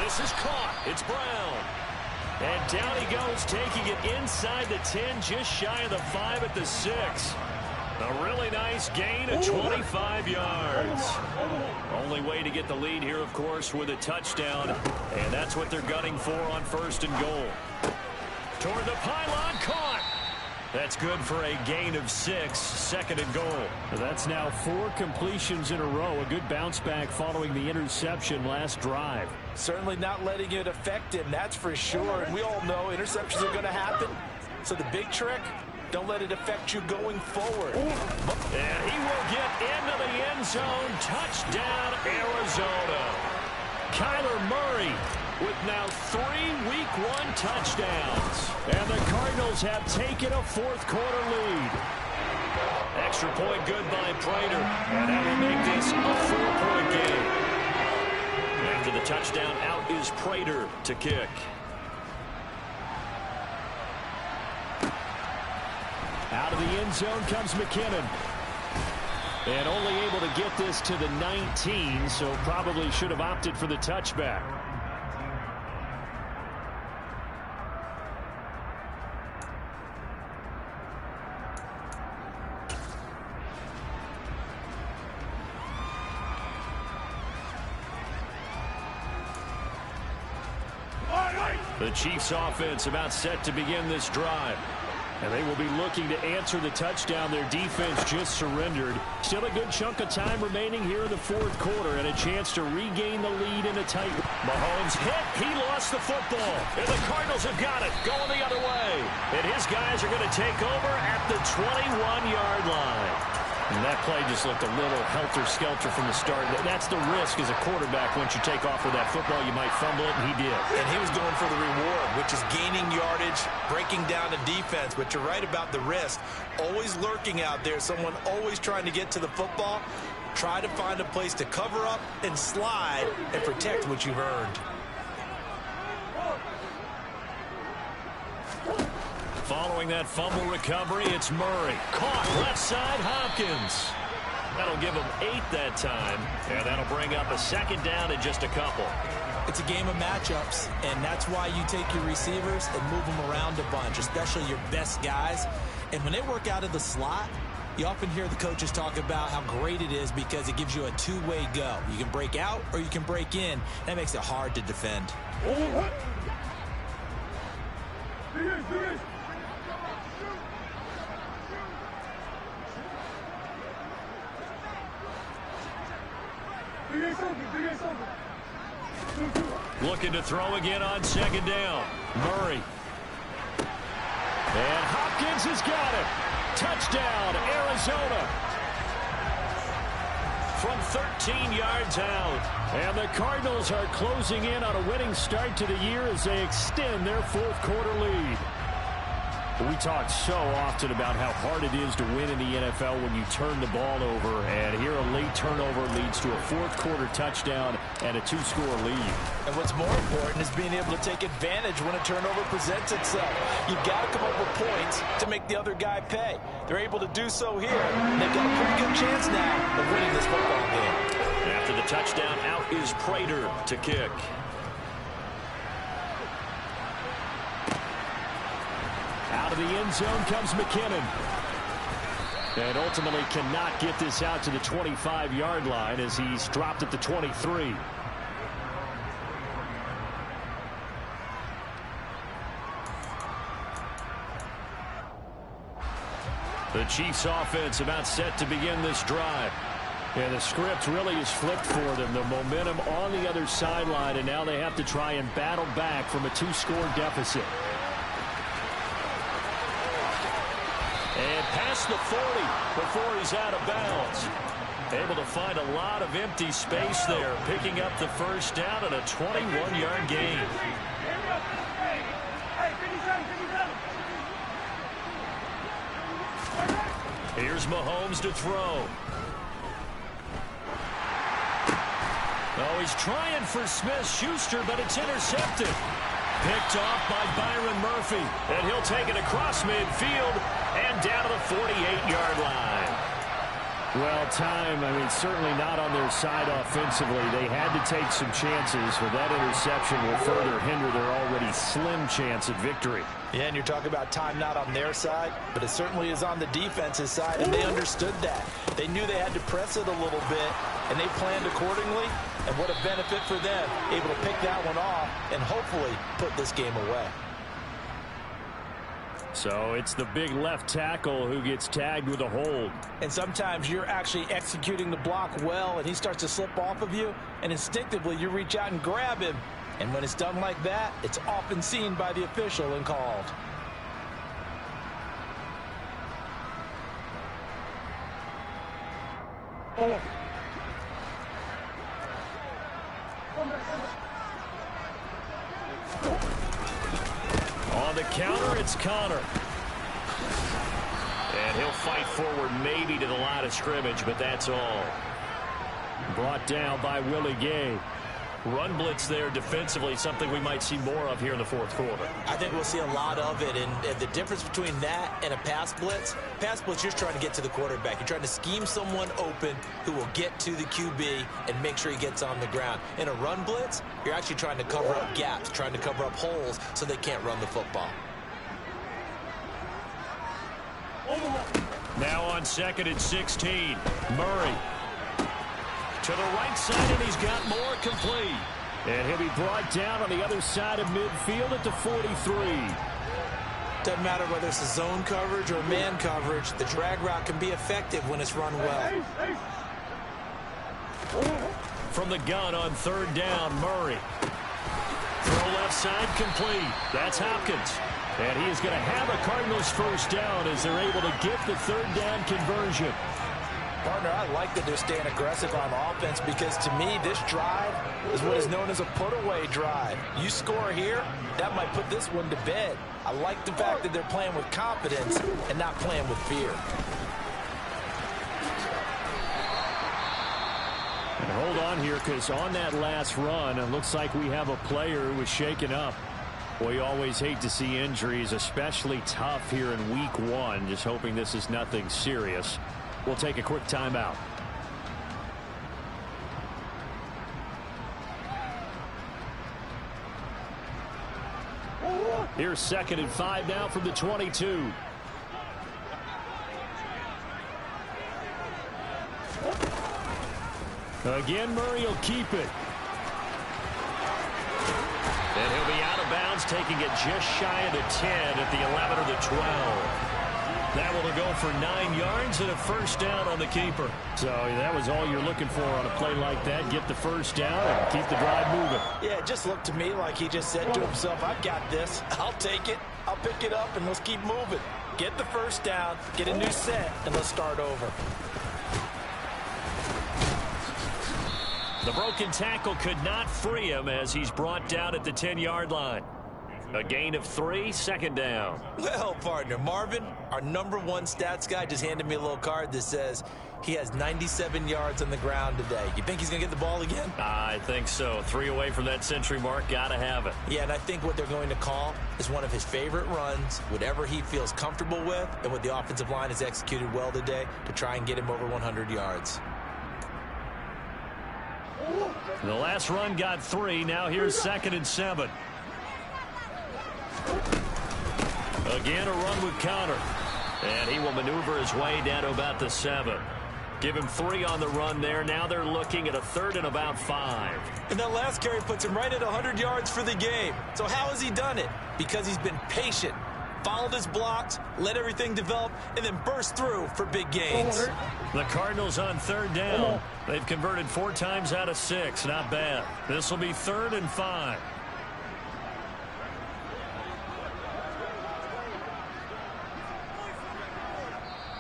This is caught. It's Brown. And down he goes, taking it inside the 10, just shy of the 5 at the 6. A really nice gain of 25 yards. Only way to get the lead here, of course, with a touchdown. And that's what they're gunning for on first and goal. Toward the pylon, caught. That's good for a gain of 6, second and goal. That's now 4 completions in a row. A good bounce back following the interception last drive. Certainly not letting it affect him, that's for sure. And we all know interceptions are going to happen. So the big trick, don't let it affect you going forward. And he will get into the end zone. Touchdown, Arizona. Kyler Murray with now 3 Week 1 touchdowns. And the Cardinals have taken a fourth-quarter lead. Extra point good by Prater. And that will make this a 4-point game. After the touchdown, out is Prater to kick. Out of the end zone comes McKinnon. And only able to get this to the 19, so probably should have opted for the touchback. The Chiefs offense about set to begin this drive. And they will be looking to answer the touchdown their defense just surrendered. Still a good chunk of time remaining here in the fourth quarter, and a chance to regain the lead in a tight. Mahomes hit. He lost the football. And the Cardinals have got it. Going the other way. And his guys are going to take over at the 21-yard line. And that play just looked a little helter-skelter from the start. That's the risk as a quarterback. Once you take off with that football, you might fumble it, and he did. And he was going for the reward, which is gaining yardage, breaking down the defense. But you're right about the risk. Always lurking out there, someone always trying to get to the football. Try to find a place to cover up and slide and protect what you've earned. Following that fumble recovery, it's Murray. Caught left side, Hopkins. That'll give him 8 that time, and that'll bring up a second down and just a couple. It's a game of matchups, and that's why you take your receivers and move them around a bunch, especially your best guys. And when they work out of the slot, you often hear the coaches talk about how great it is because it gives you a two-way go. You can break out or you can break in. That makes it hard to defend. Looking to throw again on second down. Murray. And Hopkins has got it. Touchdown, Arizona. From 13 yards out. And the Cardinals are closing in on a winning start to the year as they extend their fourth quarter lead. We talk so often about how hard it is to win in the NFL when you turn the ball over, and here a late turnover leads to a fourth quarter touchdown and a 2-score lead. And what's more important is being able to take advantage when a turnover presents itself. You've got to come up with points to make the other guy pay. They're able to do so here, and they've got a pretty good chance now of winning this football game. After the touchdown, out is Prater to kick. Out of the end zone comes McKinnon. And ultimately cannot get this out to the 25-yard line as he's dropped at the 23. The Chiefs offense about set to begin this drive. And the script really is flipped for them. The momentum on the other sideline, and now they have to try and battle back from a 2-score deficit. And past the 40 before he's out of bounds. Able to find a lot of empty space there, picking up the first down and a 21-yard gain. Here's Mahomes to throw. Oh, he's trying for Smith-Schuster, but it's intercepted. Picked off by Byron Murphy. And he'll take it across midfield and down to the 48-yard line. Well, certainly not on their side offensively. They had to take some chances, but that interception will further hinder their already slim chance at victory. Yeah, and you're talking about time not on their side, but it certainly is on the defense's side, and they understood that. They knew they had to press it a little bit, and they planned accordingly, and what a benefit for them, able to pick that one off and hopefully put this game away. So it's the big left tackle who gets tagged with a hold. And sometimes you're actually executing the block well, and he starts to slip off of you, and instinctively you reach out and grab him. And when it's done like that, it's often seen by the official and called. On the counter, it's Connor. And he'll fight forward maybe to the line of scrimmage, but that's all. Brought down by Willie Gay. Run blitz there defensively, something we might see more of here in the fourth quarter. I think we'll see a lot of it, and the difference between that and a pass blitz, you're just trying to get to the quarterback. You're trying to scheme someone open who will get to the QB and make sure he gets on the ground. In a run blitz, you're actually trying to cover up gaps, trying to cover up holes so they can't run the football. Now on 2nd and 16, Murray. To the right side, and he's got more complete. And he'll be brought down on the other side of midfield at the 43. Doesn't matter whether it's a zone coverage or man coverage, the drag route can be effective when it's run well. From the gun on 3rd down, Murray. Throw left side complete. That's Hopkins. And he is going to have a Cardinals first down as they're able to get the 3rd down conversion. Partner, I like that they're staying aggressive on offense because, to me, this drive is what is known as a put-away drive. You score here, that might put this one to bed. I like the fact that they're playing with confidence and not playing with fear. And hold on here, because on that last run, it looks like we have a player who was shaken up. Well, you always hate to see injuries, especially tough here in week 1. Just hoping this is nothing serious. We'll take a quick timeout. Here's 2nd and 5 now from the 22. Again, Murray will keep it. And he'll be out of bounds, taking it just shy of the 10 at the 11 or the 12. That will go for 9 yards and a first down on the keeper. So that was all you're looking for on a play like that. Get the first down and keep the drive moving. Yeah, it just looked to me like he just said to himself, I've got this. I'll take it. I'll pick it up, and let's keep moving. Get the first down, get a new set, and let's start over. The broken tackle could not free him as he's brought down at the 10-yard line. A gain of 3, 2nd down. Well, partner, Marvin, our #1 stats guy, just handed me a little card that says he has 97 yards on the ground today. You think he's going to get the ball again? I think so. 3 away from that century mark. Got to have it. Yeah, and I think what they're going to call is one of his favorite runs, whatever he feels comfortable with, and what the offensive line has executed well today to try and get him over 100 yards. The last run got 3. Now here's 2nd and 7. Again, a run with Connor. And he will maneuver his way down to about the 7. Give him 3 on the run there. Now they're looking at a 3rd and about 5. And that last carry puts him right at 100 yards for the game. So how has he done it? Because he's been patient, followed his blocks, let everything develop, and then burst through for big gains. The Cardinals on third down. They've converted 4 times out of 6. Not bad. This will be 3rd and 5.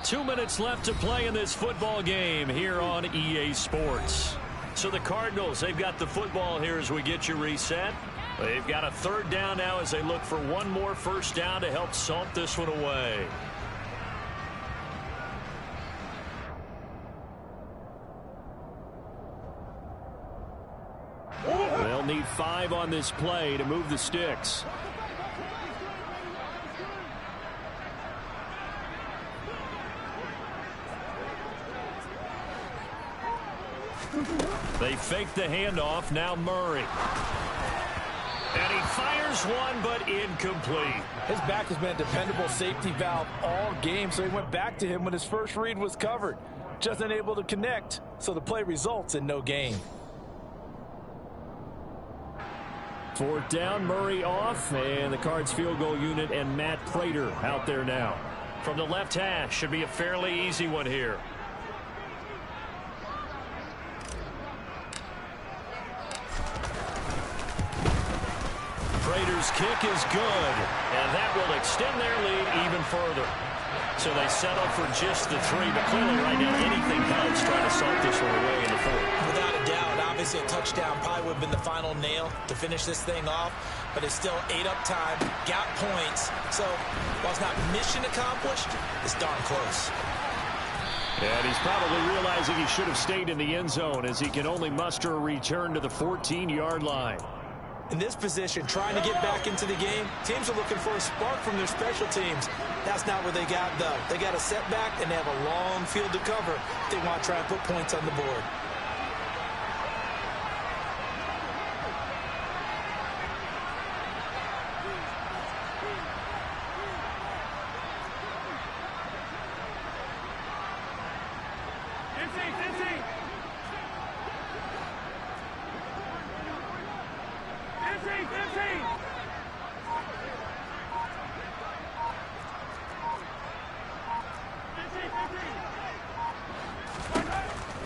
Two minutes left to play in this football game here on EA Sports. So the Cardinals, they've got the football here as we get you reset. They've got a 3rd down now as they look for one more first down to help salt this one away. They'll need 5 on this play to move the sticks. They fake the handoff. Now Murray. And he fires one, but incomplete. His back has been a dependable safety valve all game, so he went back to him when his first read was covered. Just unable to connect, so the play results in no gain. 4th down, Murray off, and the Cards field goal unit and Matt Prater out there now. From the left hash, should be a fairly easy one here. Prater's kick is good, and that will extend their lead even further. So they settle for just the 3, but clearly right now anything counts trying to salt this one away in the 4th. Without a doubt, obviously a touchdown probably would have been the final nail to finish this thing off, but it's still 8 up time, got points. So while it's not mission accomplished, it's darn close. And he's probably realizing he should have stayed in the end zone as he can only muster a return to the 14-yard line. In this position, trying to get back into the game, teams are looking for a spark from their special teams. That's not what they got, though. They got a setback, and they have a long field to cover if they want to try and put points on the board.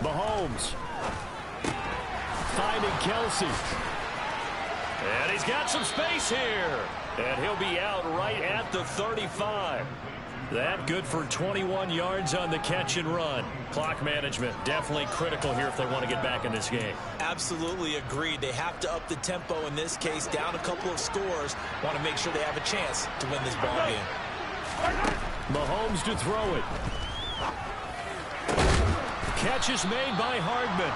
Mahomes finding Kelsey. And he's got some space here. And he'll be out right at the 35. That good for 21 yards on the catch and run. Clock management definitely critical here if they want to get back in this game. Absolutely agreed. They have to up the tempo in this case, down a couple of scores. Want to make sure they have a chance to win this ball game. Mahomes to throw it. Catch is made by Hardman.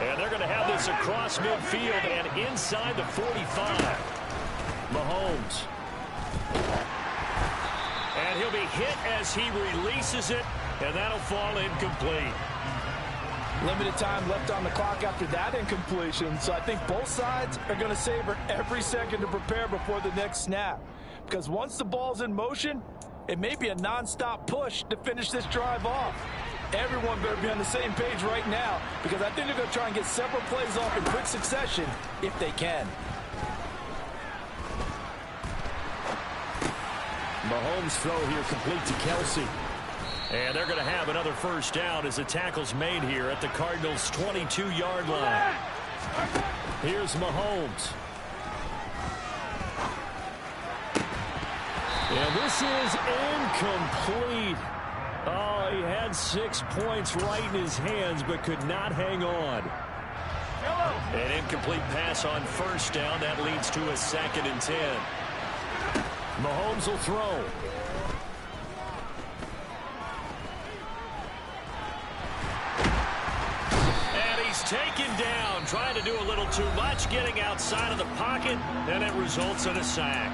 And they're going to have this across midfield and inside the 45. Mahomes. And he'll be hit as he releases it, and that'll fall incomplete. Limited time left on the clock after that incompletion, so I think both sides are going to savor every second to prepare before the next snap. Because once the ball's in motion, it may be a nonstop push to finish this drive off. Everyone better be on the same page right now, because I think they're going to try and get several plays off in quick succession if they can. Mahomes' throw here complete to Kelsey. And they're going to have another first down as the tackle's made here at the Cardinals' 22-yard line. Here's Mahomes. And this is incomplete. Oh, he had 6 points right in his hands, but could not hang on. An incomplete pass on first down. That leads to a 2nd and 10. Mahomes will throw. And he's taken down, trying to do a little too much, getting outside of the pocket, and it results in a sack.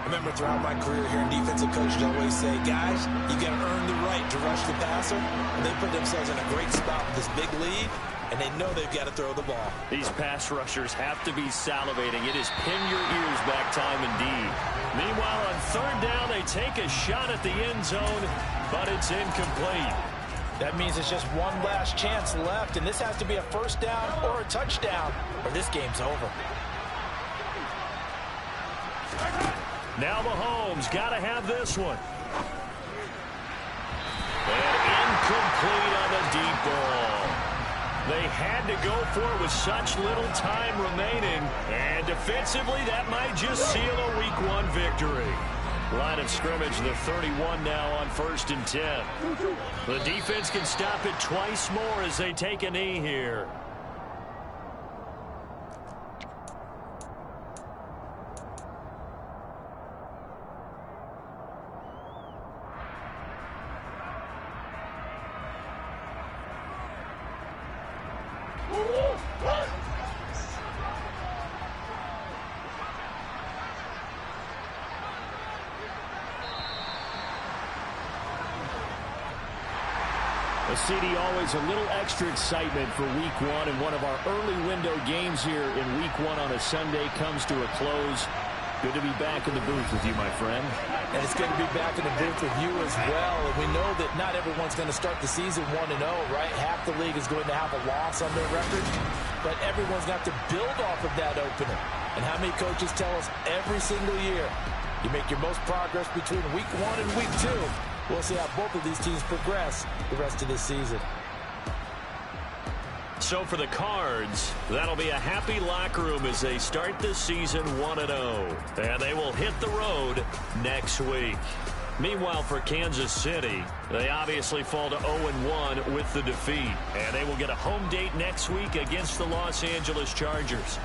I remember throughout my career here in defensive coaches always say, guys, you got to earn the right to rush the passer. And they put themselves in a great spot with this big lead, and they know they've got to throw the ball. These pass rushers have to be salivating. It is pin your ears back time indeed. Meanwhile, on third down, they take a shot at the end zone, but it's incomplete. That means it's just one last chance left, and this has to be a first down or a touchdown, or this game's over. Now Mahomes got to have this one. And incomplete on the deep ball. They had to go for it with such little time remaining. And defensively, that might just seal a Week 1 victory. Line of scrimmage, the 31 now on 1st and 10. The defense can stop it twice more as they take a knee here. CD, always a little extra excitement for Week 1, and one of our early window games here in Week 1 on a Sunday comes to a close. Good to be back in the booth with you, my friend. And it's good to be back in the booth with you as well. And we know that not everyone's going to start the season 1-0, right? Half the league is going to have a loss on their record, but everyone's got to build off of that opener. And how many coaches tell us every single year, you make your most progress between Week 1 and Week 2. We'll see how both of these teams progress the rest of this season. So for the Cards, that'll be a happy locker room as they start this season 1-0. And they will hit the road next week. Meanwhile, for Kansas City, they obviously fall to 0-1 with the defeat. And they will get a home date next week against the Los Angeles Chargers.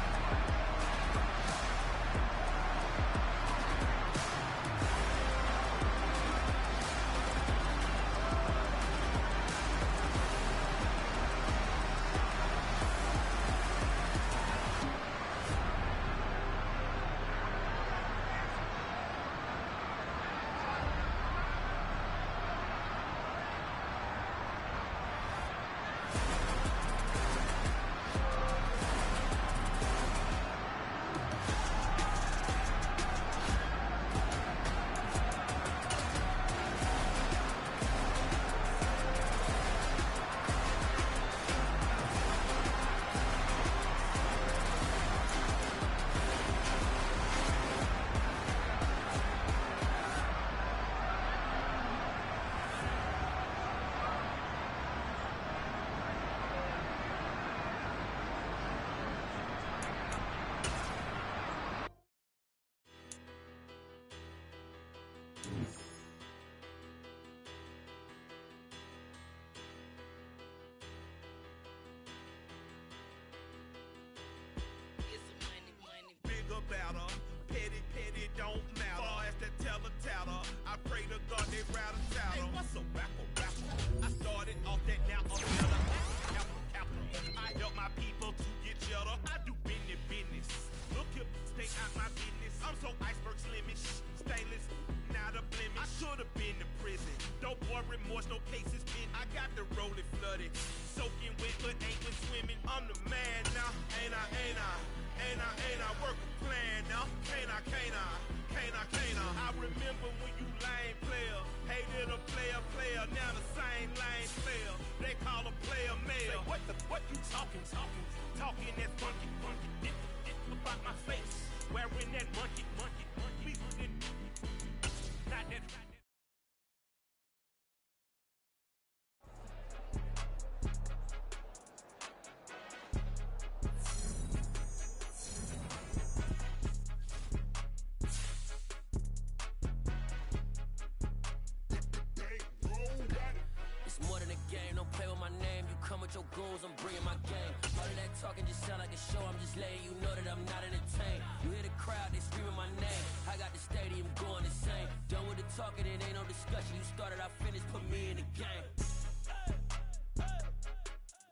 Your goals, I'm bringing my game. All of that talking just sound like a show. I'm just letting you know that I'm not entertained. You hear the crowd, they screaming my name. I got the stadium going insane. Done with the talking, it ain't no discussion. You started, I finished, put me in the game.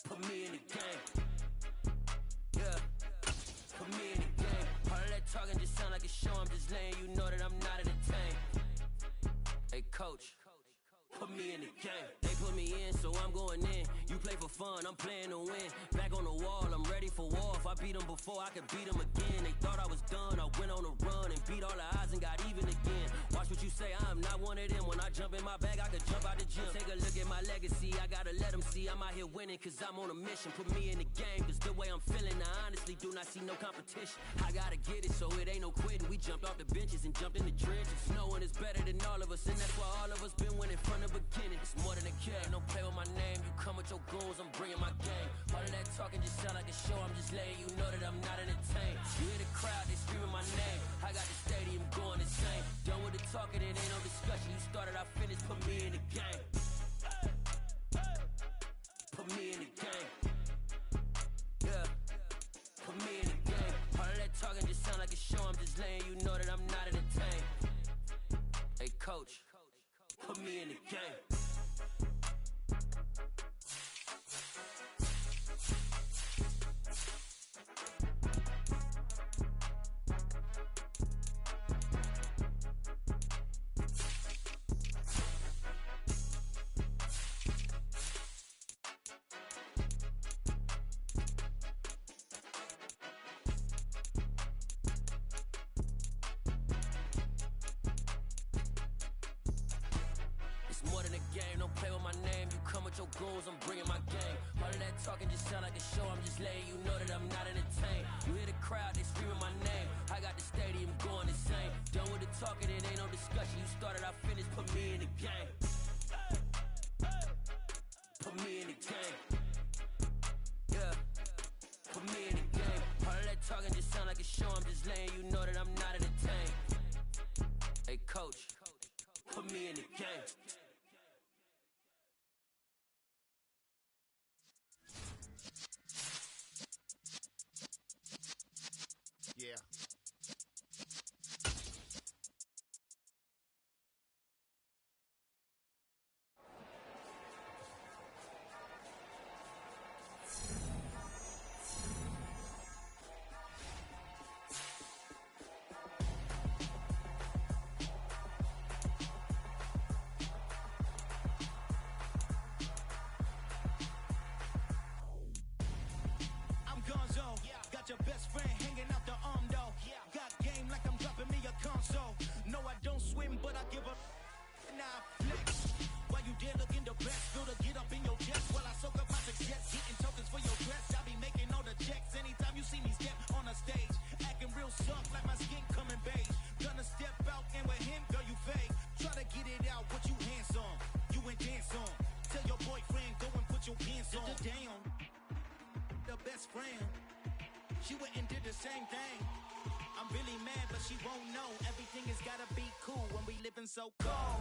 Put me in the game. Yeah. Put me in the game. All of that talking just sound like a show. I'm just letting you know that I'm not entertained. Hey, coach. Put me in the game. They put me in, so I'm going in. You play for fun, I'm playing to win. Back on the wall, I'm ready for war. If I beat them before, I could beat them again. They thought I was done, I went on a run and beat all the odds and got even again. Watch what you say, I'm not one of them. When I jump in my bag, I could jump out the gym. Take a look at my legacy, I got gotta let them see I'm out here winning, cause I'm on a mission. Put me in the game, cause the way I'm feeling, I honestly do not see no competition. I gotta get it, so it ain't no quitting. We jumped off the benches and jumped in the trenches. No one is better than all of us, and that's why all of us been winning from the beginning. It's more than a game, don't play with my name. You come with your goons, I'm bringing my game. All of that talking just sound like a show, I'm just letting you know that I'm not entertained. You hear the crowd, they screaming my name. I got the stadium going insane. Done with the talking, it ain't no discussion. You started, I finished, put me in the game. Put me in the game. Yeah. Put me in the game. All of that talking just sound like a show, I'm just letting you know that I'm not entertained. Hey, coach, put me in the game. Your goals, I'm bringing my game. All of that talking just sound like a show, I'm just letting you know that I'm not entertained. You hear the crowd, they screaming my name. I got the stadium going insane. Done with the talking, it ain't no discussion. You started, I finished, put me in the game. Put me in the game. Yeah. Put me in the game. All of that talking just sound like a show, I'm just letting you know that I'm not entertained. Hey, coach, put me in the game. Yeah. Got your best friend hanging out the arm though. Got game like I'm dropping me a console. No, I don't swim, but I give up. Nah, flex. While you there looking the best, feel to get up in your chest while I soak up my success. Getting tokens for your dress, I be making all the checks. Anytime you see me step on a stage, acting real soft like my skin coming beige. Gonna step out and with him, girl, you fake. Try to get it out, what you handsome. You ain't dance on. Tell your boyfriend, go and put your pants on. Damn, the best friend. She went and did the same thing. I'm really mad, but she won't know. Everything has gotta be cool when we living so cold.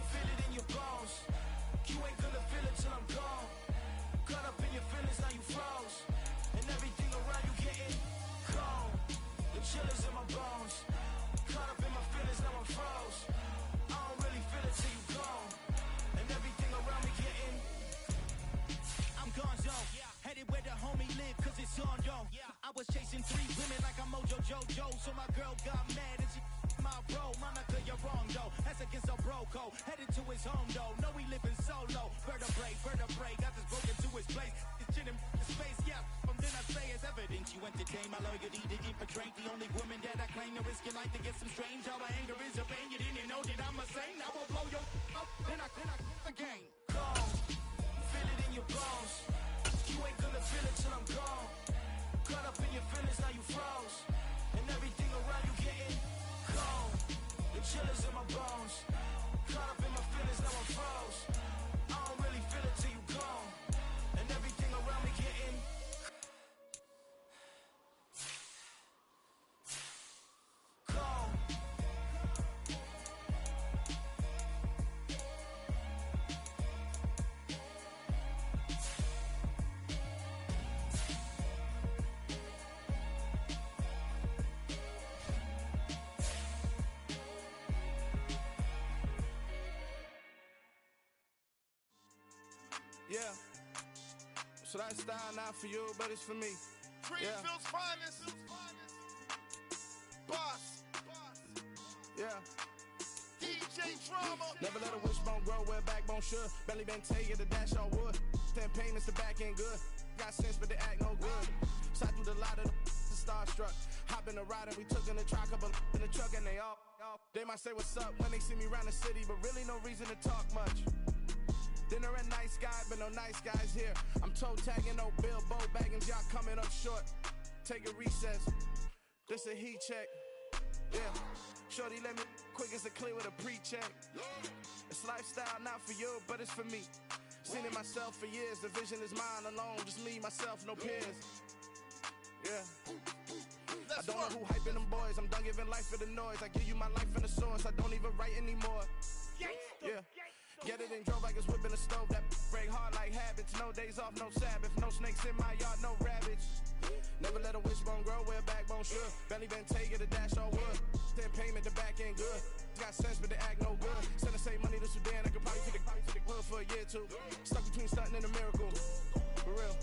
Feel it in your bones. You ain't gonna feel it till I'm gone. Caught up in your feelings, now you froze. And everything around you getting cold. The chill is in my bones. Caught up in my feelings, now I'm froze. I don't really feel it till you gone. And everything around me getting I'm gone, zone. Headed where the homie live, cause it's on, yo. I was chasing 3 women like I'm Mojo Jojo. So my girl got mad and she my bro. Monica, you're wrong, though. That's against a bro code. Headed to his home, though. No, we living solo. Vertebrae. Got this broken to his place. It's chin in his face, yeah. From then I say it's evidence. You entertain my loyalty to infiltrate. The only woman that I claim to risk your life to get some strange. All my anger is a pain. You didn't know that I'm a saint. I will blow your up. Then I again. Calm. Feel it in your bones. You ain't gonna feel it till I'm gone. Caught up in your feelings, now you froze. And everything around you getting cold. The chill is in my bones. Caught up in my feelings, now I'm froze. I don't really feel it till you gone. And everything around me getting cold. Yeah. So that style not for you, but it's for me. Greenfield's finest. Boss. Yeah. DJ Drama. Never let a wishbone grow where a backbone should. Belly been tell you the dash on wood. 10 payments, the back ain't good. Got sense, but they act no good. Shot through the lot of the starstruck. Hop in the ride and we took in the truck, couple in the truck and they all. They might say what's up when they see me around the city, but really no reason to talk much. Dinner and nice guy, but no nice guys here. I'm toe tagging, no Bilbo Baggins, y'all coming up short. Take a recess. This a heat check. Yeah. Shorty let me quick as a clear with a pre-check. It's lifestyle, not for you, but it's for me. Seen it myself for years. The vision is mine alone. Just me, myself, no peers. Yeah. I don't know who hyping them boys. I'm done giving life for the noise. I give you my life in the source. I don't even write anymore. Yeah. Get it and drove like it's whipping a stove. That break hard like habits. No days off, no Sabbath. No snakes in my yard, no rabbits. Never let a wishbone grow where a backbone should. Belly been take it, a dash on wood. Then payment, the back end good. Got sense, but the act no good. Send the same money to Sudan. I could probably take the hood for a year or two. Stuck between stunting and a miracle. For real.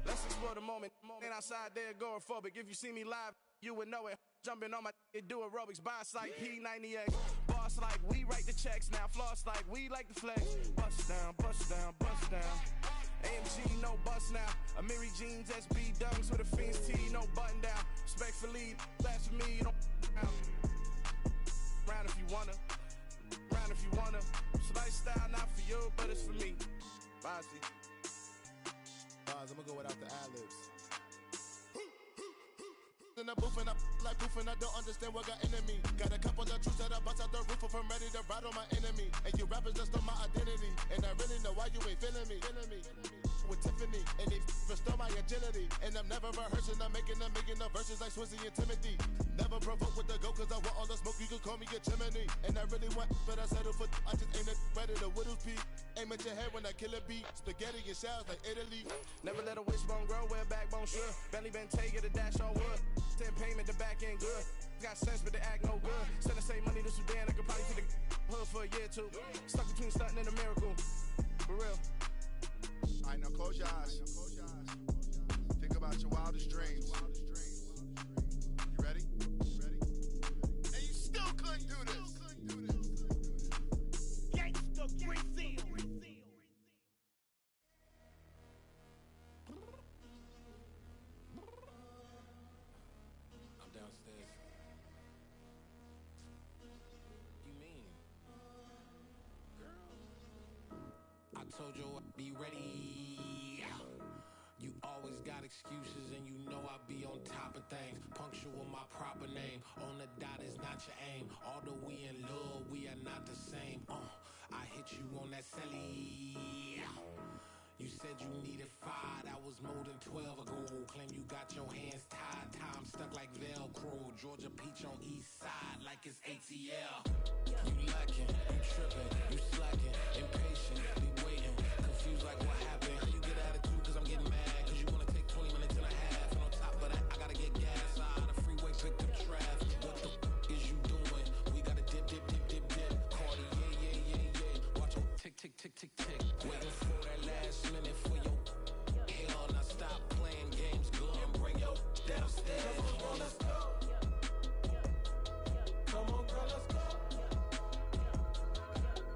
Let's explore the moment. Ain't outside there agoraphobic. If you see me live, you would know it. Jumping on my do aerobics. Boss like P90X. Boss like we write the checks now. Floss like we like the flex. Bust down, bust down, bust down. AMG, no bust now. Amiri jeans, SB dunks with a Fiends tee, no button down. Respectfully, that's for me, you don't out. Round if you wanna. Round if you wanna. It's lifestyle, not for you, but it's for me. Bossy. I'm gonna go without the ad-libs. In the booth and I like poof and I don't understand what got into me. Got a couple of truths that I bust out the roof if I'm ready to ride on my enemy. And you rappers just stole my identity. And I really know why you ain't feeling me. With Tiffany, and they restore my agility. And I'm never rehearsing, I'm making the verses like Swizzy and Timothy. Never provoke with the go, cause I want all the smoke, you can call me a chimney. And I really want, but I settle for, I just aim it better the widow's peak. Aim at your head when I kill a beat. Spaghetti and shells like Italy. Never let a wishbone grow where a backbone should. Belly been take it, a dash on wood. Then payment, the back end good. Got sense, but the act no good. Send the same money to Sudan, I could probably take the hood for a year or two. Stuck between stunting and a miracle. For real. Alright, now close your eyes. Think about your wildest dreams. You ready? And you still couldn't do this. Gangsta Brazil. I'm downstairs. You mean? Girl. I told you I'd be ready. You always got excuses and you know I be on top of things. Punctual my proper name. On the dot is not your aim. Although we in love, we are not the same. I hit you on that celly. You said you needed 5, that was more than 12 ago. Claim you got your hands tied, time stuck like Velcro. Georgia Peach on east side like it's ATL. You lacking, you tripping, you slacking, impatient, be waiting, confused like what happened. How you get attitude cause I'm getting mad, cause you wanna take 20 minutes and a half. And on top of that, I gotta get gas out of the freeway, picked up traffic. What the is you doing? We gotta dip. Cardi, yeah. Watch your tick. Waiting for that last minute for your hell. Now stop playing games, go and bring your downstairs. Come on, let's go. Come on, girl, let's go.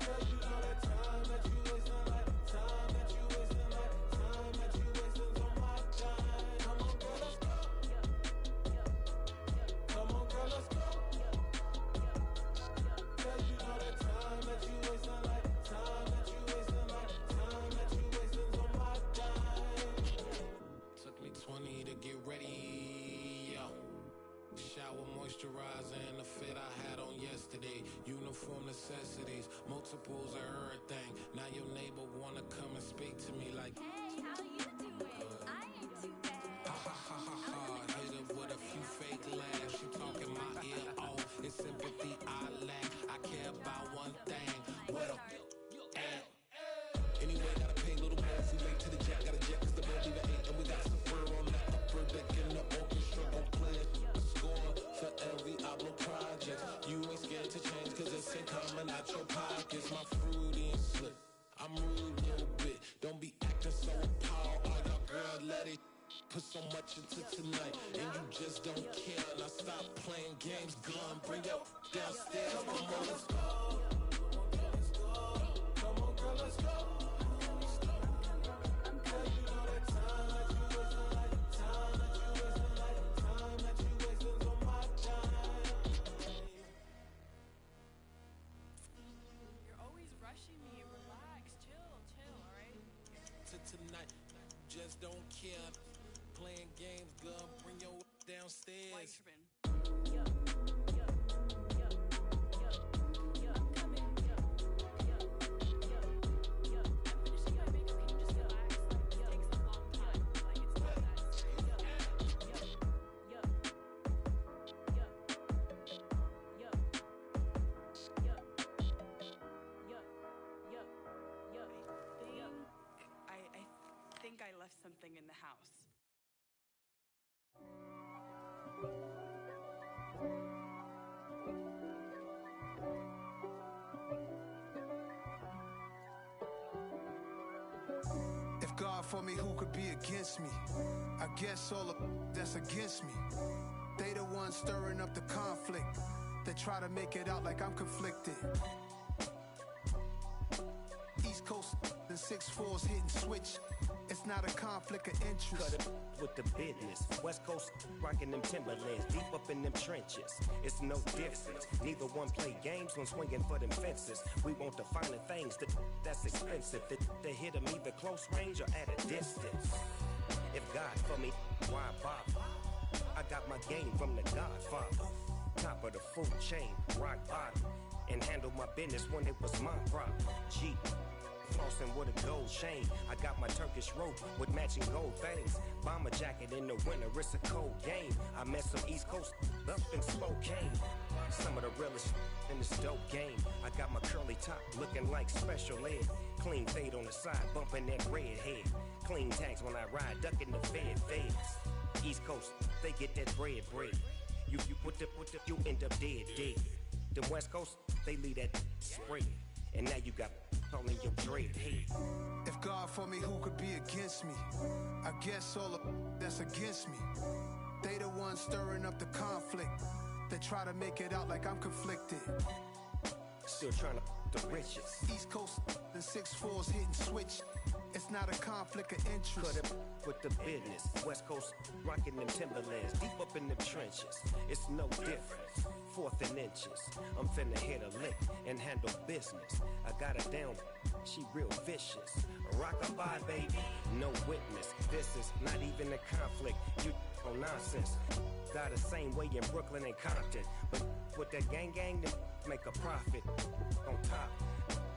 Girl, you know that time that you wasting, like time that you wasting, like time that you wasting on my time. Come on, girl, let's go. Come on, girl, let's go. Girl, you know that time that you wasting, like time that you wasting, like time that you wasting on my time. Took me 20 to get ready, yo. Shower moisturizer and the fit I had on yesterday. Uniform necessities, multiples of everything. Now your neighbor wanna come and speak to me like, hey, how you doing? I ain't too bad. ha. Hit her with a few fake laughs. She talking my ear off. It's sympathy I lack. I care about one thing. What up? Anyway, gotta pay a little more. If we late to the jet, gotta jet cause the boat leave at 8. And we got some fur on the upper deck in the orchestra. Gon' play it. Score for every Ablo project. You ain't scared to change cause it's ain't coming out your pockets. My fruity and slip. I'm rude a little bit. Don't be acting so appalled. All y'all girl, let it put so much into tonight. And you just don't care. Now stop playing games. Gun, bring your downstairs. Come on, let's go. Come on, girl, let's go. You're always rushing me. Relax, chill. bitch don't care. Playing games, girl, bring your downstairs. I think I left something in the house. If God for me, who could be against me? I guess all of that's against me. They the ones stirring up the conflict. They try to make it out like I'm conflicted. East Coast and 6'4's hitting switch. It's not a conflict of interest. Cut it with the business. West Coast rocking them Timberlands, deep up in them trenches. It's no difference. Neither one play games when swinging for them fences. We want the finer things that's expensive. They hit them either close range or at a distance. If God for me, why bother? I got my game from the Godfather. Top of the food chain, rock bottom. And handle my business when it was my problem. G. Flossing with a gold chain. I got my Turkish rope with matching gold things. Bomber jacket in the winter, it's a cold game. I met some East Coast up in Spokane. Some of the realest in this dope game. I got my curly top looking like special ed. Clean fade on the side, bumping that red head. Clean tags when I ride, ducking the feds. East Coast, they get that bread. You you end up dead. The West Coast, they leave that spread. And now you got on your dread head. If God for me, who could be against me? I guess all of that's against me. They the ones stirring up the conflict. They try to make it out like I'm conflicted. Still trying to the riches. East Coast and 6'4's hitting switch. It's not a conflict of interest. Cut it with the business. West Coast rocking them Timberlands, deep up in them trenches. It's no difference. 4th and inches. I'm finna hit a lick and handle business. I got her down, she real vicious. Rock-a-bye, baby, no witness. This is not even a conflict. You on nonsense. Got the same way in Brooklyn and Compton. But with that gang, then make a profit. On top,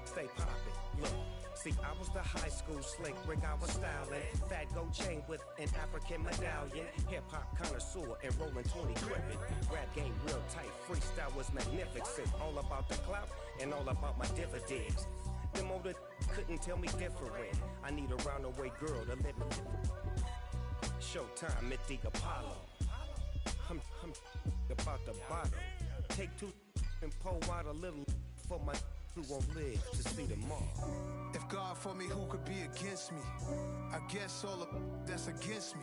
stay poppin'. Look. See, I was the high school slick Rick, I was styling. Fat gold chain with an African medallion. Hip-hop connoisseur and rolling 20 crippin'. Rap game real tight, freestyle was magnificent. All about the clout and all about my dividends. Them older couldn't tell me different. I need a round-the-way girl to let me. Showtime at the Apollo. I'm about the bottle. Take 2 and pour out a little for my who won't live to see tomorrow. If God for me, who could be against me? I guess all of that's against me.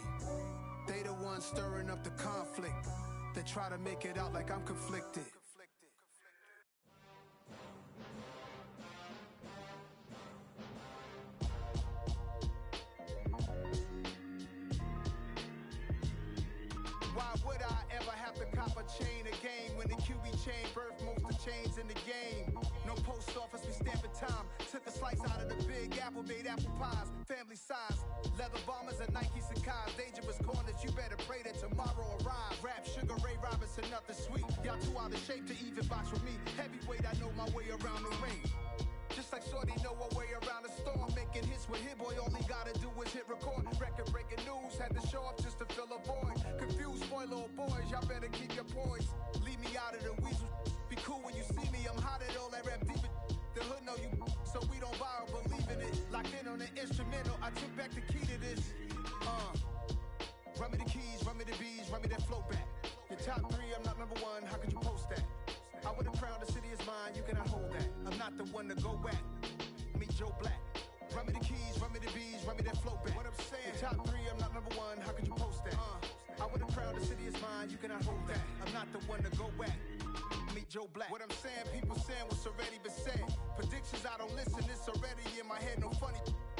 They the ones stirring up the conflict. They try to make it out like I'm conflicted. Why would I ever have to cop a chain again when the QB chain birthed most of the chains in the game? No post office, we stamping time. Took a slice out of the big apple, made apple pies. Family size, leather bombers and Nike Sacai's. Dangerous corners, you better pray that tomorrow arrives. Rap, Sugar Ray Robinson, nothing sweet. Y'all too out of shape to even box with me. Heavyweight, I know my way around the ring. Just like Shorty know her way around the storm. Making hits with Hit Boy, all he gotta do is hit record. Record breaking news, had to show up just to fill a void. Confused boy, little boys, y'all better keep your poise. Leave me out of the weasel. Be cool when you see me, I'm hot at all that rap deep. The hood know you, so we don't borrow, believe in it. Locked in on the instrumental, I took back the key to this. Run me the keys, run me the bees, run me that flow back. Your top 3, I'm not number 1, how could you post that? I would've crowned the city is mine, you cannot hold that. I'm not the one to go back. Meet Joe Black. Run me the keys, run me the bees, run me that flow back. What I'm saying, your top 3, I'm not number 1, how could you post that? I would've crowned the city is mine, you cannot hold that. I'm not the one to go back. Meet Joe Black. What I'm saying, people saying what's already been said. Predictions, I don't listen, it's already in my head, no funny.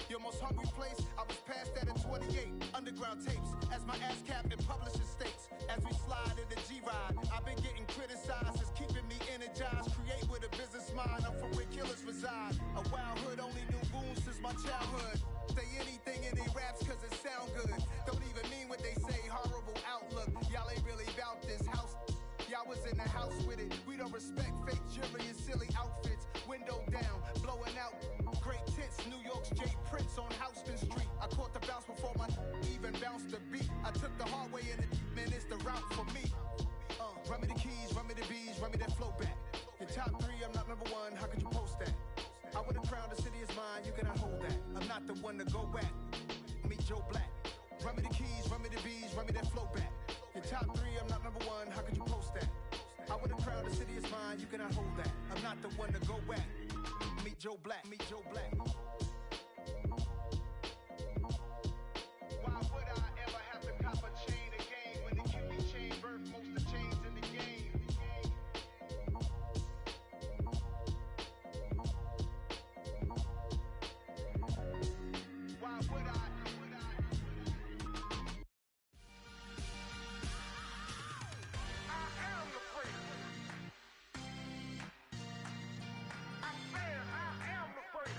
Your most hungry place, I was past that at 28. Underground tapes, as my ass cap in publishing states. As we slide in the G-Ride, I've been getting criticized, it's keeping me energized. Create with a business mind, I'm from where killers reside. A wild hood, only knew goons since my childhood. Say anything in they raps cause it sound one to go at. Meet Joe Black. Run me the keys, run me the bees, run me that flow back. In top 3, I'm not number 1, how could you post that? I would have crowned the city is mine, you cannot hold that. I'm not the one to go at. Meet Joe Black, meet Joe Black. Why would I ever have to cop a chain again when the QB chain birthed most of the chains in the game? Why would I? I am the freak. I said I am the freak.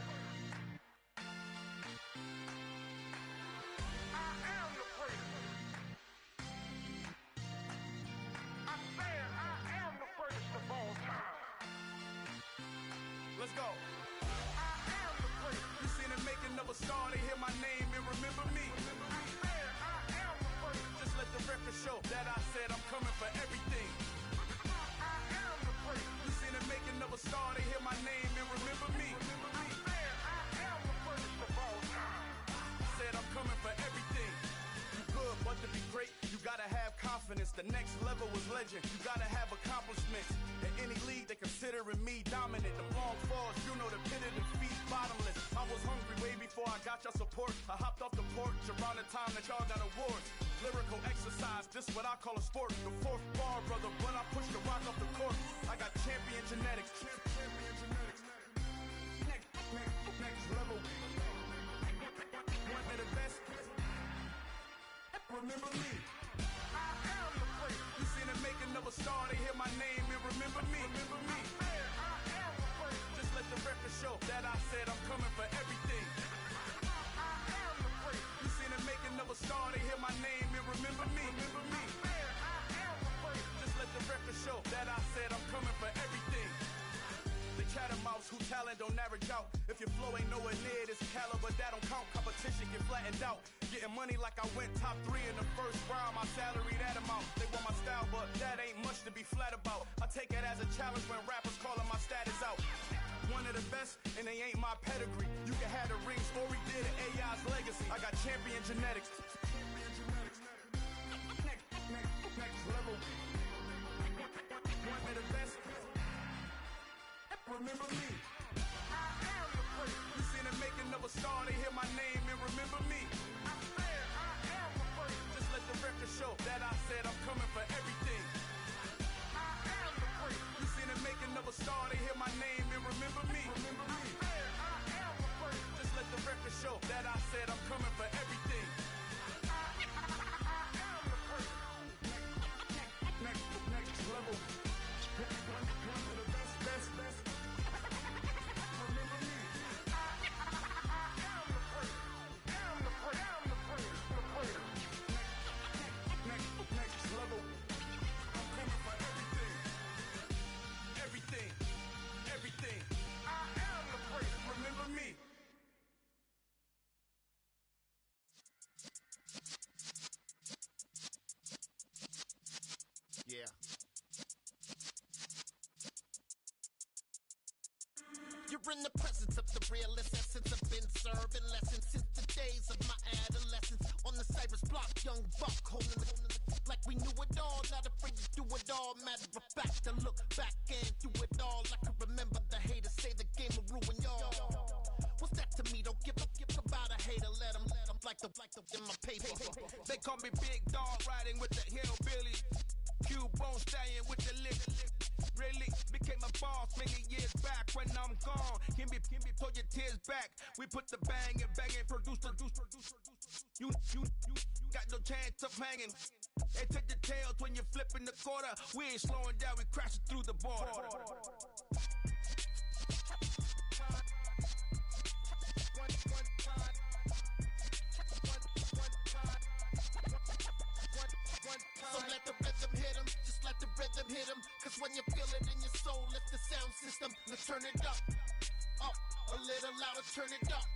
I am the freak. I said I am the greatest of all time. Let's go. I am the freak. You seen the making of a star, they hear my name and remember me. I said I am the freak. Just let the record show that I said I'm coming for everything. I am the freak. You seen the making of a star, they hear my name and remember me. I said I am the greatest of all time. Said I'm coming for everything. You good, but to be great, you gotta have confidence. The next level was legend. You gotta have accomplishments. In any league, they considering me dominant. The long falls, you know the pit of defeat, bottomless. I was hungry way before I got your support. I hopped off the porch around the time that y'all got awards. Lyrical exercise, this what I call a sport. The fourth bar, brother, when I push the rock off the court. I got champion genetics. Next level. One of the best. Remember me. I am the freak. You seen the making of a star, they hear my name and remember me. Remember me. I said I am the freak. Just let the record show that I said I'm coming for everything. I am the freak. You seen the making of a star, they hear my name and remember me. Remember me. I said I am the freak. Just let the record show that I said I'm coming for everything. The chattermouths who talent don't average out. If your flow ain't nowhere near this caliber, that don't count. Competition get flattened out. Getting money like I went top 3 in the first round. My salary that amount. They want my style, but that ain't much to be flat about. I take it as a challenge when rappers calling my status out. One of the best, and they ain't my pedigree. You can have the rings, or we did it, AI's legacy. I got champion genetics. Next level. One of the best. Remember me. I am the freak. You seen the making of a star, they hear my name and remember me. I said I am the freak. Just let the record show that I said I'm coming for everything. I am the freak. You seen the making of a star, they hear my name and remember me. Remember me. I said I am the freak. Just let the record show that I said I'm coming for everything. I am the freak. Next level. One of the best. Remember me. I am the freak. Am the freak. Am the freak. The freak. Next level. I'm coming for everything. Everything. I am the freak. Remember me. Yeah. You're in the presence of the realest essence. I've been serving lessons since the days of my adolescence. On the Cypress block, young buck holding the like we knew it all. Not afraid to do it all. Matter of fact, to look back and do it all. I can remember the haters say the game will ruin y'all. What's that to me? Don't give about a hater. Let them like the in my paper. They call me Big Dog, riding with the hillbilly. Q-Bone stallion with the lip. Really became a boss many years back. When I'm gone, can be pull your tears back. We put the bang and produce. You got no chance of hanging. They take the tails when you're flipping the quarter. We ain't slowing down, we crashing through the border. So let the rhythm hit him, just let the rhythm hit him. Cause when you feel it in your soul, lift the sound system. Let's turn it up, a little louder, turn it up,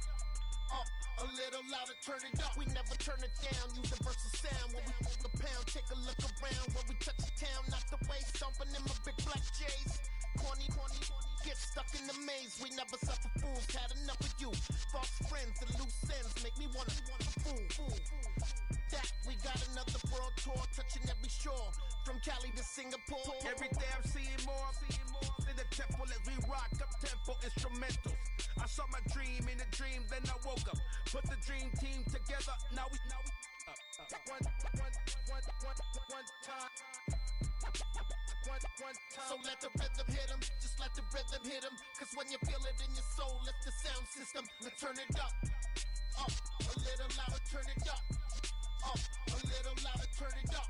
a little louder, turn it up. We never turn it down, universal sound. When we move the pound, take a look around. When we touch the town, not the way, stomping in my big black J's. corny. Get stuck in the maze, we never suffer fools. Had enough of you. False friends and loose ends make me wanna fool. That we got another world tour, touching every shore, from Cali to Singapore. Every day I'm seeing more in the temple as we rock up tempo instrumentals. I saw my dream in a dream, then I woke up. Put the dream team together. Now we one time. So let the rhythm hit him, just let the rhythm hit him. Cause when you feel it in your soul, lift the sound system and turn it up. Up, a little louder, turn it up. Up, a little louder, turn it up.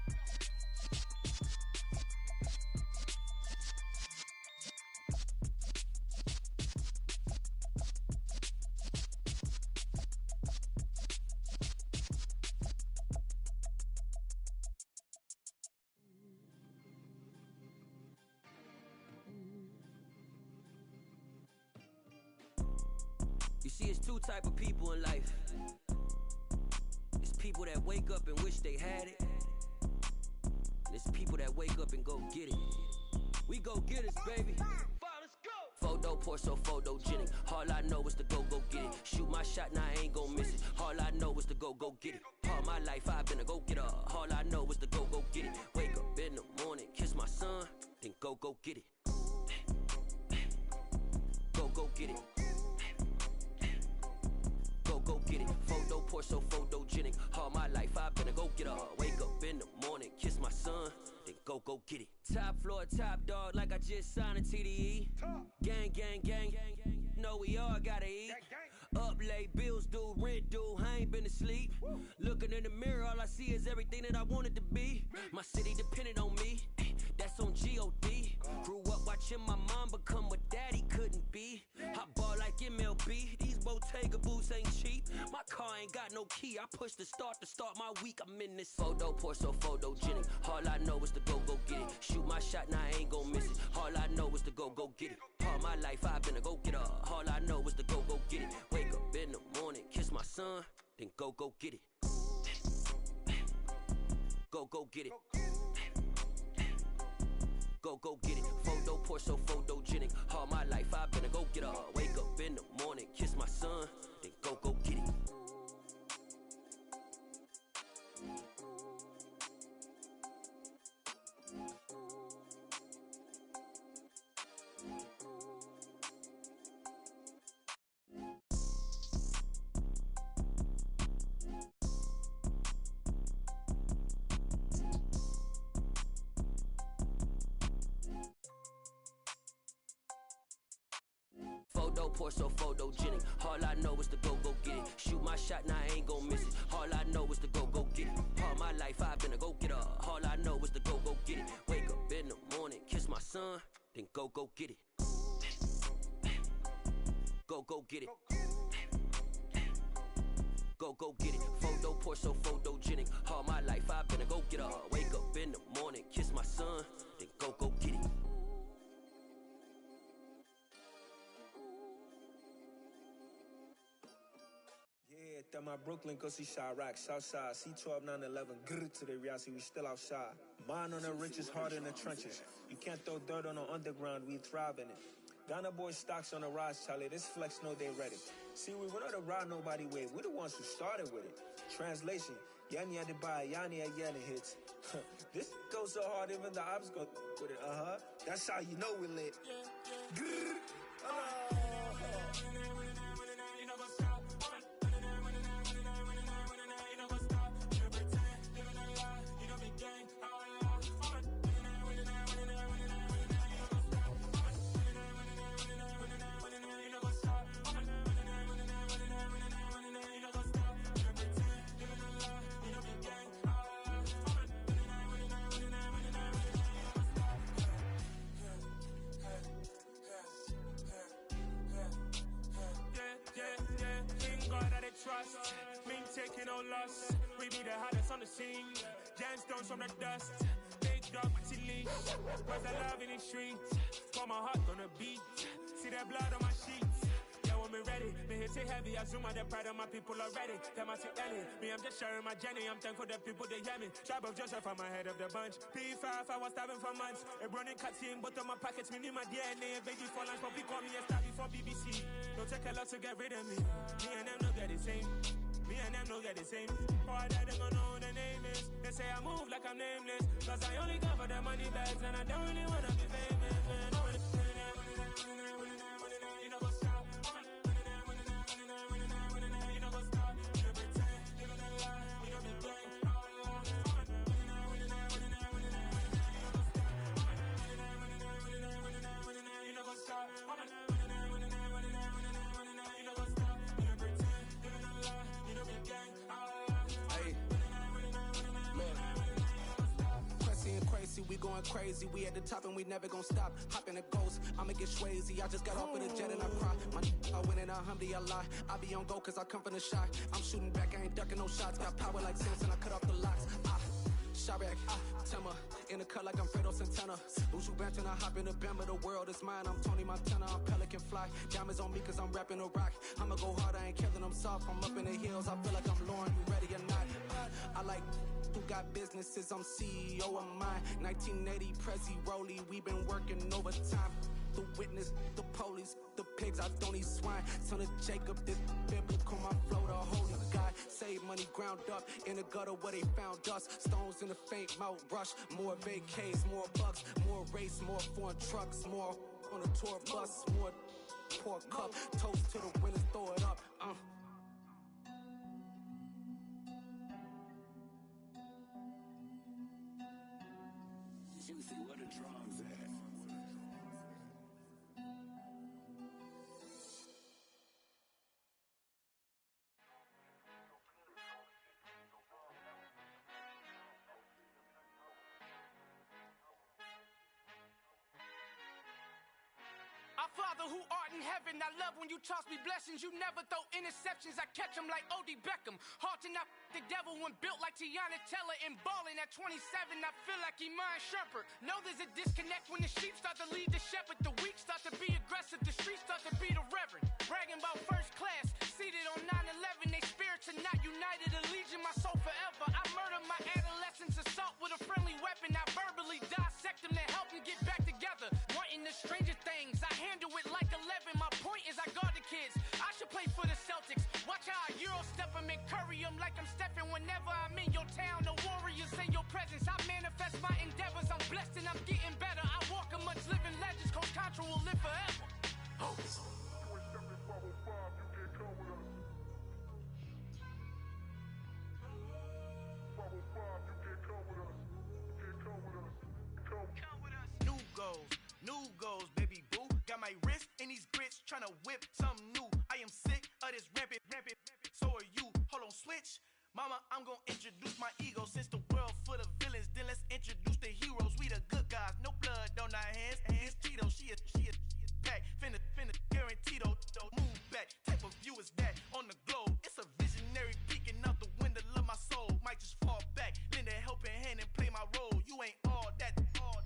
You see, it's two type of people in life. It's people that wake up and wish they had it. And it's people that wake up and go get it. We go get it, baby. Photo pour so photogenic. All I know is to go get it. Shoot my shot, now I ain't gon' miss it. All I know is to go get it. All my life I've been a go-getter. All I know is to go get it. Wake up in the morning, kiss my son, then go get it. Go get it. Go get it. Photo pour so photogenic. All my life I've been a go-getter. Wake up in the morning, kiss my son, then go get it. Top floor, top dog, like I just signed a TDE. Gang. Know we all gotta eat. Up late, bills due, rent due, I ain't been asleep. Looking in the mirror, all I see is everything that I wanted to be. My city depended on me, that's on G.O.D. Grew up watching my mom become what daddy couldn't be. I ball like MLB, these Bottega boots ain't cheap. My car ain't got no key, I push the start to start my week. I'm in this photo pour so photogenic. All I know is to go get it. Shoot my shot, now I ain't gon' miss it. All I know is to go get it. All my life I've been a go-getter. All I know is to go get it. Wake up in the morning, kiss my son, then go get it. Go get it. Go get it. Photo pour so photogenic. All my life I've been a go-getter. Wake up in the morning, kiss my son, then go get it. Photo pour so photogenic. All I know is to go get it. Shoot my shot, now I ain't gon' miss it. All I know is to go get it. All my life I've been a go-getter. All I know is to go get it. Wake up in the morning, kiss my son, then go get it. Go get it. Go get it. Photo pour so photogenic. All my life I've been a go-getter. Wake up in the morning, kiss my son, then go get it. Yeah, that my Brooklyn, go see Chirac, Southside, C12, 911, grrr to the reality, we still outside. Mine on the richest, heart in the trenches. You can't throw dirt on the underground, we thrive in it. Ghana boy stocks on the rise, Charlie, this flex know they ready. See, we went on the ride nobody way, we the ones who started with it. Translation, Yani had to buy, Yani had Yanni hits. This goes so hard, even the ops go with it, That's how you know we lit. Grrr, Trust, me taking no loss. We be the hottest on the scene. Gemstones from the dust. Big dog, my leash. Where's the love in the streets? Put my heart on the beat. See that blood on my sheets. Yeah, we're me ready. Me hit it heavy, I zoom out the pride of my people already. Tell my shit Ellie, me I'm just sharing my journey. I'm thankful that people they hear me. Tribe of Joseph, I'm ahead of the bunch. P5, I was starving for months. A running cutscene, but on my pockets, me need my DNA. Baby for lunch, but call me a star before BBC. Don't take a lot to get rid of me. Me and them no get the same. Me and them no get the same. For that they gonna know who the name is. They say I move like I'm nameless. Cause I only go for the money bags and I don't really wanna be famous, man. You know what's up? You know what's up? You pretend, living a lie. You know be gang. You know what's up? Crazy, we going crazy. We at the top and we never gonna stop. Hop in a ghost, I'ma get swayzy. I just got off with a jet and I cry. I win in a Humvee, I lie. I be on go cause I come from the shot. I'm shooting back, I ain't ducking no shots. Got power like Samson, I cut off the locks. Shabak, Tema, in the cut like I'm Fredo Santana. Uju Banton, I hop in the Bama, the world is mine. I'm Tony Montana, I'm Pelican Fly. Diamonds on me cause I'm rapping a rock. I'ma go hard, I ain't killing them soft. I'm up in the hills, I feel like I'm Lauren, you ready or not? I like who got businesses, I'm CEO of mine. 1980 Prezi Rolly, we been working overtime. The witness, the police, the pigs, I don't eat swine. Son of Jacob, this biblical, my flow, the holy God. Save money ground up in the gutter where they found us. Stones in the faint mouth rush. More vacays, more bucks, more race, more foreign trucks, more on a tour bus, more pork cup. Toast to the winners, throw it up. Juicy, where the drums at? Our Father who art in heaven, I love when you toss me blessings. You never throw interceptions, I catch them like O.D. Beckham. Hard to knock the devil when built like Tiana Teller and balling at 27. I feel like Iman Shumpert. Know there's a disconnect when the sheep start to lead the shepherd. The weak start to be aggressive, the streets start to be the reverend. Bragging about first class, seated on 9/11. They spirits are not united, a legion, my soul forever. I murder my adolescence, assault with a friendly weapon. I verbally dissect them to help them get back together. Wanting the stranger things, I handle it like 11. My point is I guard the kids. I should play for the Celtics. Watch how I Euro step them and curry them like I'm Stephen. Whenever I'm in your town, the Warriors in your presence. I manifest my endeavors. I'm blessed and I'm getting better. I walk amongst living legends. Coach Contra will live forever. New goals, baby boo. Got my wrist in these grits, tryna whip something new. I am sick of this rampant. So are you. Hold on, switch. Mama, I'm gonna introduce my ego. Since the world full of villains, then let's introduce the heroes. We the good guys, no blood on our hands. It's Tito, she a pack. Finna guaranteed, move back. Type of view is that on the globe? It's a visionary peeking out the window of my soul. Might just fall back, lend a helping hand and play my role. You ain't all that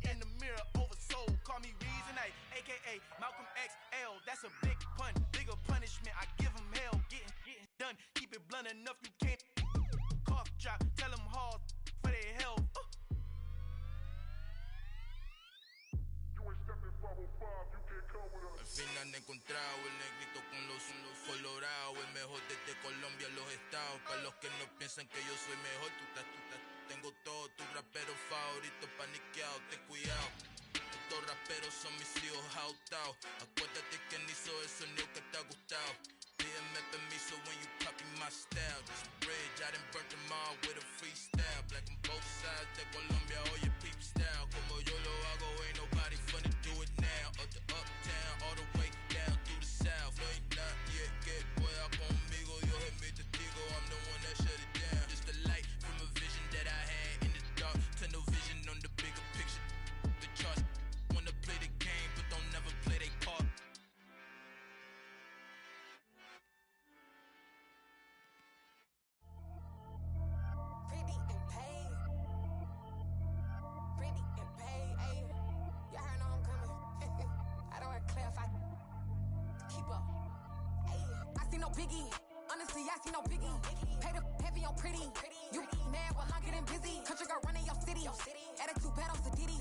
in the mirror oversold. Call me Reason A, aka Malcolm XL. That's a big pun, bigger punishment. I give him hell, getting done. Keep it blunt enough, you can't cough drop. Tell them hard for their health. Al fin han encontrado el negrito con los colorados, el mejor desde Colombia, los estados. Para los que no piensan que yo soy mejor, tengo todo, tus raperos favoritos paniqueados, ten cuidado. Estos raperos son mis hijos adoptados. Acuérdate que ni hizo el sonido que te ha gustado. Pídeme permiso when you copy my style. This bridge, I done burnt them all with a freestyle. Black on both sides de Colombia, oye peep style. Como yo lo hago, ain't nobody finna do it now. Up to uptown, all the way down through the south. No hay nadie que pueda conmigo, Dios es mi testigo. I'm the one that shut it down. Just a light from a vision that I had in the dark. Tunnel vision on the bigger picture. The charts wanna play the game, but don't never play their part. Pretty and paid, ayy. Y'all heard know I'm coming. I don't biggie. Honestly, I see no biggie. Pay the heavy on pretty. You mad while I'm getting busy. Country girl running your city. Attitude bad on Sadidi.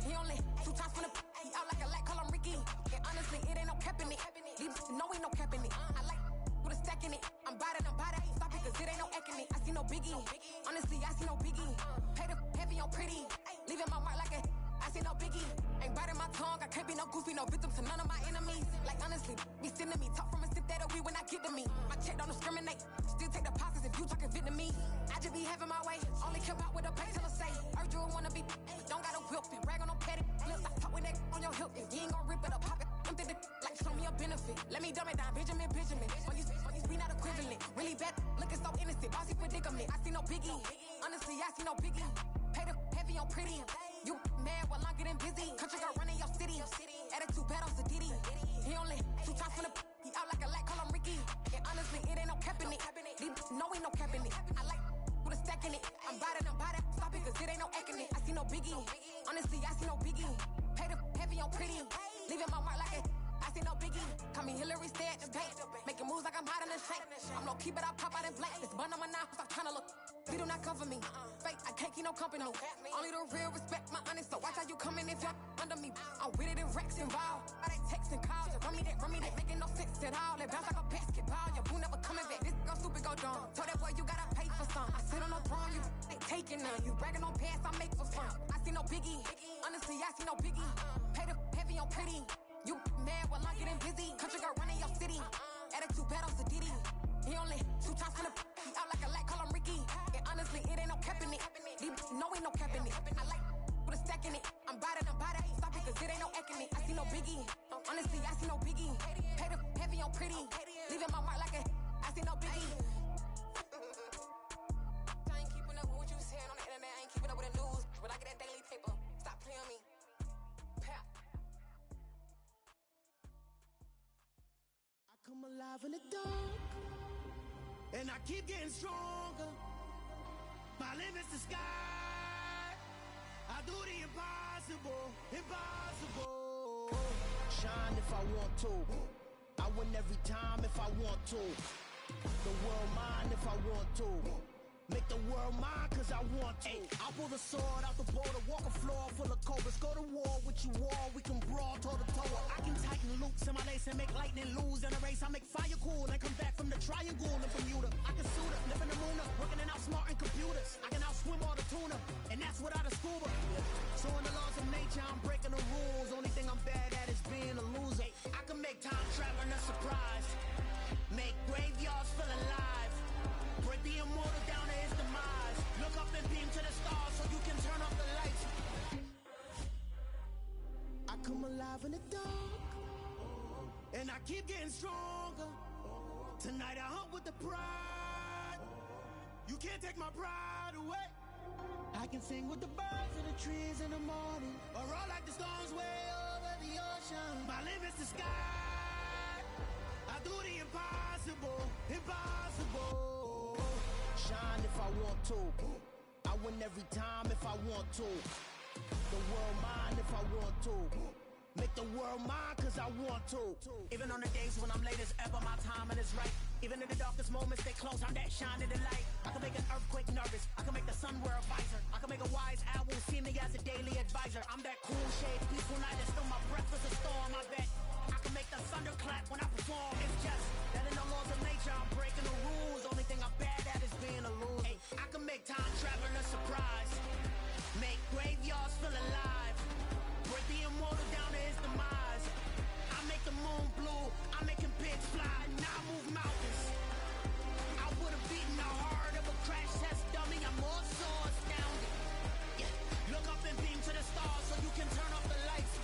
He only 2 times from the he out like a lack, call him Ricky. And honestly, it ain't no cap in it. These know ain't no cap in it. I like with a stack in it. I'm by that. Stop it, cause it ain't no acting it. I see no biggie. Honestly, I see no biggie. Pay the heavy on pretty. Leaving my mark like a I see no biggie. Ain't biting my tongue. I can't be no goofy, no victim to none of my enemies. Like honestly, be sending me talk from a sip that a weed when I get to me. My check don't discriminate. Still take deposits if you talking Vietnamese. I just be having my way. Only care about what the pay teller say. Urge you wanna be. Don't gotta whip it. Rag on no petty. Let's stop talk with that on your hip. If you ain't gon' rip it up, pop it. Empty the like show me a benefit. Let me dumb it down. Benjamin. We not equivalent. Really bad. Looking so innocent. Bossy predicament. I see no biggie. Honestly, I see no biggie. Pay the heavy on pretty. You mad while I'm getting busy. Country girl running your city. Attitude bad on Sadidi. He only 2 times from the he out like a lack, call him Ricky. And honestly, it ain't no cap in it. These know ain't no cap in it. I like with a stack in it. I'm by that. Stop it, cause it ain't no acting it. I see no biggie. Honestly, I see no biggie. Pay the heavy on pretty. Leaving my mark like a I see no biggie. Call me Hillary, stay at the bank. Making moves like I'm hiding in shank. I'm low key, but I pop out in blank. This bun on my knife, stop trying to look. They do not come for me. Fake, I can't keep no company. Only the real respect my honest. So watch how you coming if you're under me. I'm with it in Rex involved. I they texting calls. Run me that. Making no sense at all. They bounce like a basketball. Your boo never coming back. This go stupid, go dumb. Told that boy you gotta pay for some. I sit on no throne, you ain't taking none. You bragging on pants, I make for fun. I see no biggie. Honestly, I see no biggie. Pay the heavy on pretty. You mad while I'm getting busy. Country girl running your city. Attitude bad on Sadidi. He only 2 times from the he out like a lack, call him Ricky. And honestly, it ain't no cap in it. These know ain't no cap in it. I like with a stack in it. I'm by that. Stop it, cause it ain't no acting it. I see no biggie. Honestly, I see no biggie. Pay the heavy on pretty. Leaving my mark like a I see no biggie. I ain't keeping up with what you saying on the internet. I ain't keeping up with the news. But I get that daily paper. Stop playing me. Pap. Come alive in the dark, and I keep getting stronger. My limit's the sky. I do the impossible. Shine if I want to. I win every time if I want to. The world mine if I want to. Make the world mine cause I want to. I'll pull the sword out the border, walk a floor full of cobras. Go to war with you all, we can brawl toe to toe. I can tighten loops in my lace and make lightning lose in a race. I make fire cool and come back from the triangle in Bermuda. I can suit up, live in the moon up, working and outsmarting computers. I can outswim all the tuna, and that's without a scuba. So in the laws of nature, I'm breaking the rules. Only thing I'm bad at is being a loser. I can make time traveling a surprise, make graveyards feel alive, break the immortal down to his demise. Look up and beam to the stars so you can turn off the lights. I come alive in the dark, and I keep getting stronger. Tonight I hunt with the pride. You can't take my pride away. I can sing with the birds in the trees in the morning, or roll like the storms way over the ocean. My limit's the sky. I do the impossible. Shine if I want to. I win every time if I want to. The world mine if I want to. Make the world mine cause I want to. Even on the days when I'm late as ever, my timing is right. Even in the darkest moments, they close, I'm that shining the light. I can make an earthquake nervous. I can make the sun wear a visor. I can make a wise owl see me as a daily advisor. I'm that cool shade, peaceful night, and still my breath is a storm. I bet I can make the thunder clap when I perform. It's just that in the laws of nature, I'm breaking the rules. Only thing I'm bad at is being a loser. I can make time traveling a surprise, make graveyards feel alive, break the immortal down to his demise. I make the moon blue, I'm making pigs fly, now I move mountains. I would've beaten the heart of a crash test dummy. I'm more so astounded. Yeah. Look up and beam to the stars so you can turn off the lights.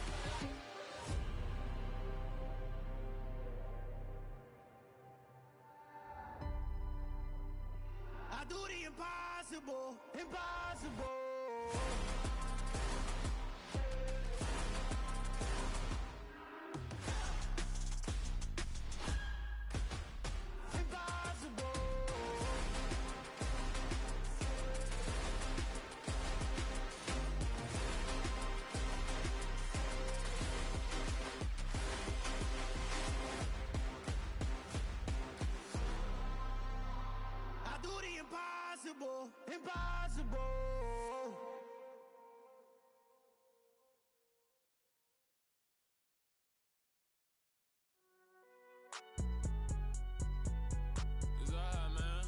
I do the impossible. impossible, impossible. It's alright, man.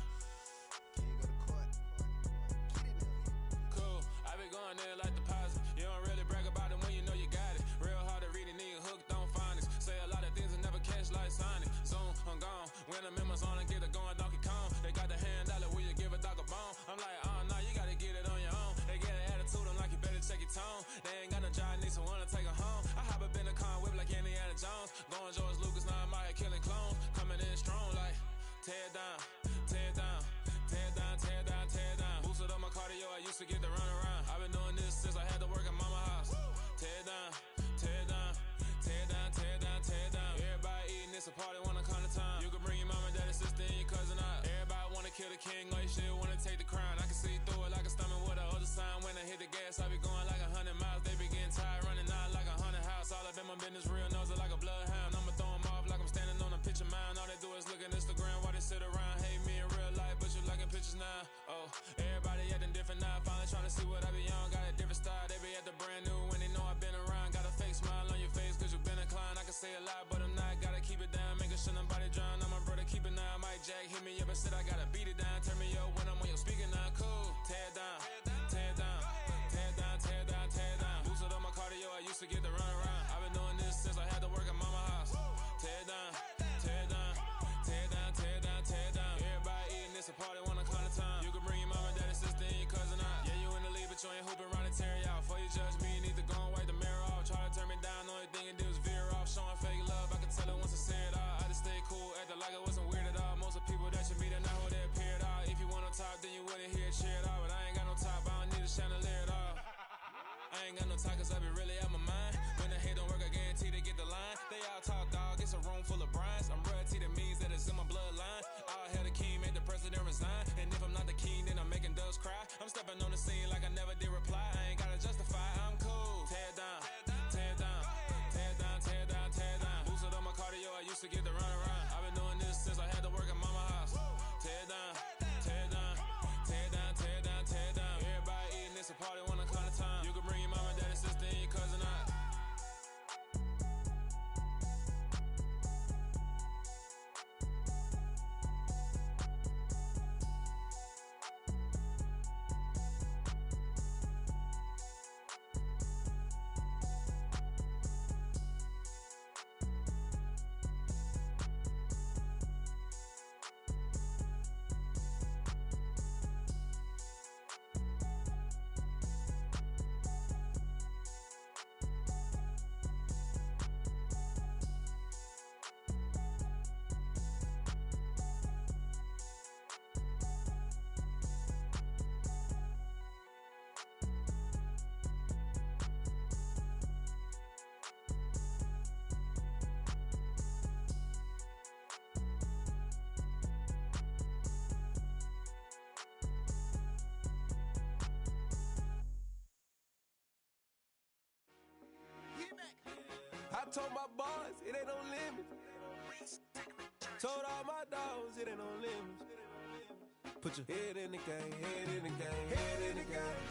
Cool, I been going there like deposit. You don't really brag about it when you know you got it. Real hard to read a nigga hooked on phonics. Say a lot of things and never catch like Sonic. Zoom, I'm gone. When I'm in my zone, I get it going Donkey Kong. They got the $100, will you give a dog a bone? I'm like, oh no, you gotta get it on your own. They get an attitude, I'm like, you better check your tone. They ain't got no job, need someone to take her home. I hop up in the car, whip like Indiana Jones. Going George Lucas, now I'm out here killing clones. Coming in strong like, tear down, tear down, tear down, tear down, tear down. Boosted up my cardio, I used to get to run around. I've been doing this since I had to work at mama house. Tear down, tear down, tear down, tear down, tear down. Everybody eating, it's a party when I come to time. You can bring your mama, daddy, sister, and your cousin out. Everybody wanna kill the king, or you shit wanna take the crown. I can see through it like a stomach with a other sign. When I hit the gas, I be going like 100 miles. They be getting tired, running out like 100 house. All up in my business, real nose it like a bloodhound. I'ma throw 'em off like I'm standing on a picture mound. All they do is look at Instagram while they sit around. Hate me in real life, but you liking pictures now. Oh, everybody acting different now. Finally trying to see what I be on. Got a different style, they be at the brand new when they know I've been around. Got a fake smile on your face cause you been inclined. I can say a lot, but I'm not. Gotta keep it down, making sure nobody drown. I'm my brother, keep it now. Mike Jack hit me up and said I gotta beat it down. Turn me up when I'm on your speaker now. Cool, tear down, tear down, tear down, tear down, tear down. Boosted up my cardio, I used to get to run around. I've been doing this since I had to work at mama house. Tear down, tear down, tear down, tear down, tear down. Everybody eating, it's a party when I come to time. You can bring your mama, daddy, sister, and your cousin out. Yeah, you in the league, but you ain't hooping around and tear you out. Before you judge me, you need to go and wipe the mirror off. Try to turn me down, only thing it did was veer off. Showing fake love, I can tell it once I say it all. I just stay cool, acting like it wasn't weird at all. Most of the people that you meet are not who they appear at all. If you want on top, then you wouldn't hear it cheer at all. But I ain't got no top, I don't need a chandelier at all. I ain't got no talk cause I be really out my mind. When the hate don't work, I guarantee they get the line. They all talk, dog, it's a room full of brines. I'm royalty, that means that it's in my bloodline. All hail the king, made the president resign. And if I'm not the king, then I'm making doves cry. I'm stepping on the scene like I never did reply. I ain't gotta justify, I'm cool. Tear down, tear down, tear down, tear down, tear down. Boosted up my cardio, I used to get to run around. I've been doing this since I had to work at mama house. Tear down, tear down, tear down, tear down, tear down. Everybody eating, it's a party when I come to time. You can bring your mama, daddy, sister, and your cousin out. I told my boys it ain't no limits. Told all my dogs it ain't no limits. Put your head in the game, head in the game, head in the game.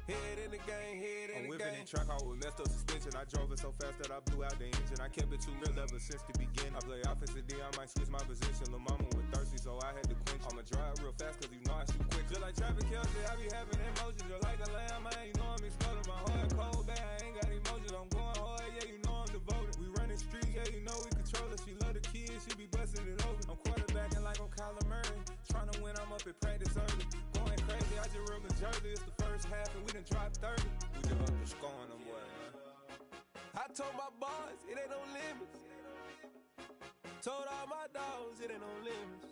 Head in the game, head in the game. I'm whipping in track out with messed up suspension. I drove it so fast that I blew out the engine. I kept it too real ever since the beginning. I play offensive D, I might switch my position. Lil' mama was thirsty, so I had to quench. I'ma drive real fast, cause you know I shoot quick. Just like traffic Kelsey, I be having emotions. Just like a lamb, I ain't know I'm exploding. My heart cold, bad, I ain't got emotions. I'm going hard, yeah, you know I'm devoted. We running streets, yeah, you know we control it. She love the kids, she be busting it over. I'm quarterbacking like I'm Kyler Murray. Trying to win, I'm up at practice early. Going crazy, I just real Jersey. It's the first half and we done dropped 30. We just up the scoring them, boy, man. I told my boys it ain't no limits. Told all my dogs it ain't no limits.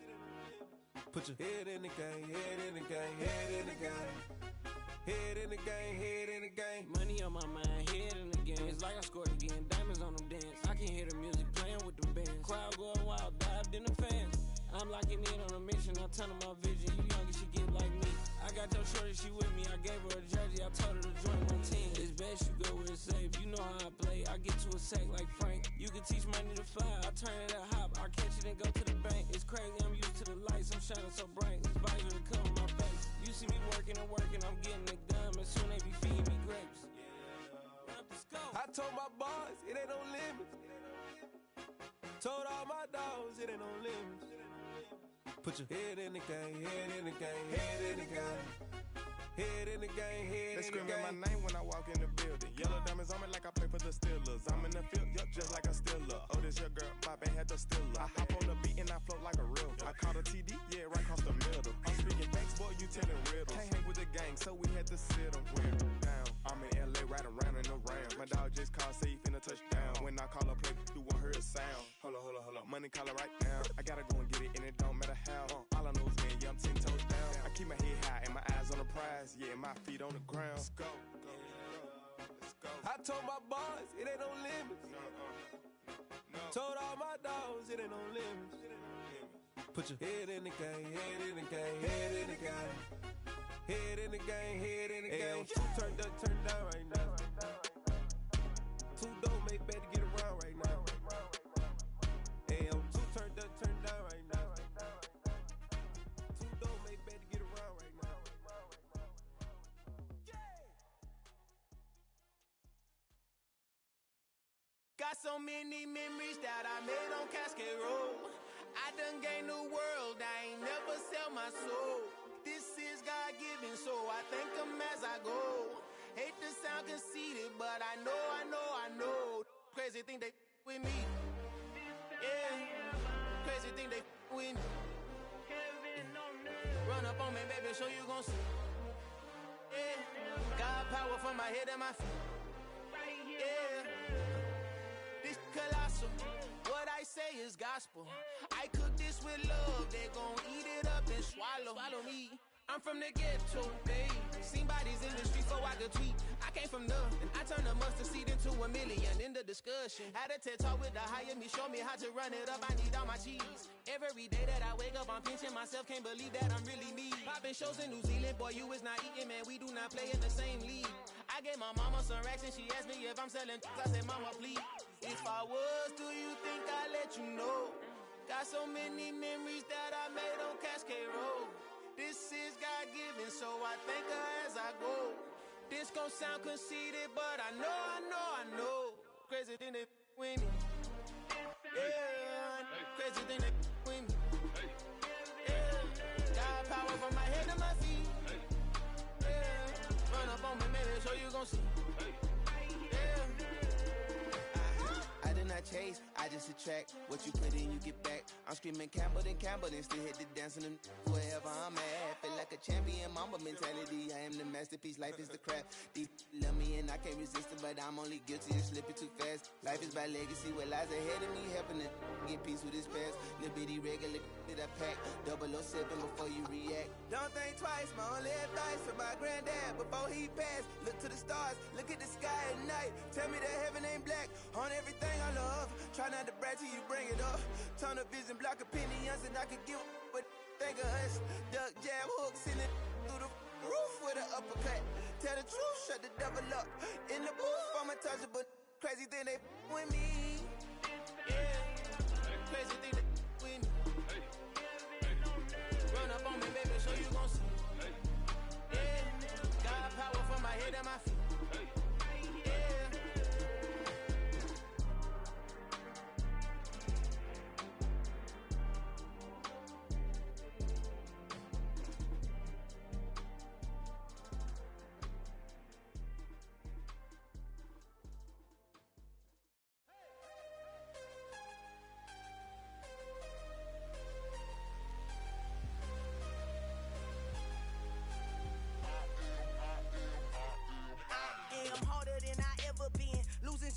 Put your head in the game, head in the game, head in the game. Head in the game, head in the game. Money on my mind, head in the game. It's like I scored again, diamonds on them dance. I can hear the music playing with them bands. Crowd going wild, dived in the fans. I'm locking in on a mission, I'm turning my vision. You young, you should get like me. I got your shorty, she with me. I gave her a jersey, I told her to join my team. It's best you go where it's safe. You know how I play. I get to a sack like Frank. You can teach money to fly. I turn it up hop. I catch it and go to the bank. It's crazy, I'm used to the lights. I'm shining so bright. This visor to cover my face. Put your head in the game, head in the game, head in the game. Head in the game, head in the game. They screaming my name when I walk in the building. Yellow diamonds on me like I play for the Steelers. I'm in the field, yup, just like a Steeler. Oh, this your girl, my band had the Steeler. I hop on the beat and I float like a river. I caught a TD, yeah, right across the middle. I'm speaking thanks, boy, you telling riddles. Can't hang with the gang, so we had to sit them down. I'm in LA, right around in the ram. My dog just called, say he finna touch down. When I call a play, you won't hear a sound. Hold up, money call it right now. I gotta go and get it, and it don't matter how. All I know is when I'm 10 toes down. I keep my head high and my eyes on the prize. Yeah, my feet on the ground. Let's go. I told my boys it ain't no limits. Told all my dogs it ain't no limits. Put your head in the game, head in the game, head in the game. Head in the game, head in the game. Turn down right now. Two dope make better get around right now. Hey, I'm two turn down right now. Two dope make better get around right now. Got so many memories that I made on Cascade Road. I done gained the world, I ain't never sell my soul. This is God-given, so I thank him as I go. Hate to sound conceited, but I know. Crazy thing they with me. Yeah, crazy thing they with me. Run up on me, baby, so you gon' see. Yeah, God power from my head and my feet. Yeah, this colossal. What I say is gospel. I cook this with love, they gon' eat it up and swallow me. I'm from the ghetto, babe. Seen bodies in the street so I could tweet. I came from nothing. I turned a mustard seed into a million in the discussion. Had a TED talk with the higher me, show me how to run it up. I need all my cheese. Every day that I wake up, I'm pinching myself. Can't believe that I'm really me. Popping shows in New Zealand, boy, you is not eating, man. We do not play in the same league. I gave my mama some racks and she asked me if I'm selling. I said, mama, please. If I was, do you think I'd let you know? Got so many memories that I made on Cascade Road. This is God-given, so I thank her as I go. This gon' sound conceited, but I know. Crazy thing they with me. Yeah, crazy thing they with me. Yeah, got power from my head to my feet. Yeah, run up on me, maybe, so you gon' see. I did not chase, I just attract. What you put in, you get back. I'm screaming Campbell, then still hit the dance and wherever I'm at. Feel like a champion, mamba mentality. I am the masterpiece, life is the crap. Deep love me and I can't resist it, but I'm only guilty of slipping too fast. Life is by legacy, what lies ahead of me, helping to get peace with his past. Little bitty regular that I pack, 007 before you react. Don't think twice, my only advice for my granddad before he passed. Look to the stars, look at the sky at night. Tell me that heaven ain't black on everything I love. Try not to brag till you bring it up. Turn a vision, block opinions, and I could give what think of us. Duck, jab, hooks in it through the roof with an uppercut. Tell the truth, shut the devil up. In the booth, I'm untouchable. Crazy thing they with me. Yeah, crazy thing they with me. Run up on me, baby, so you gon' see. Yeah, got power from my head and my feet.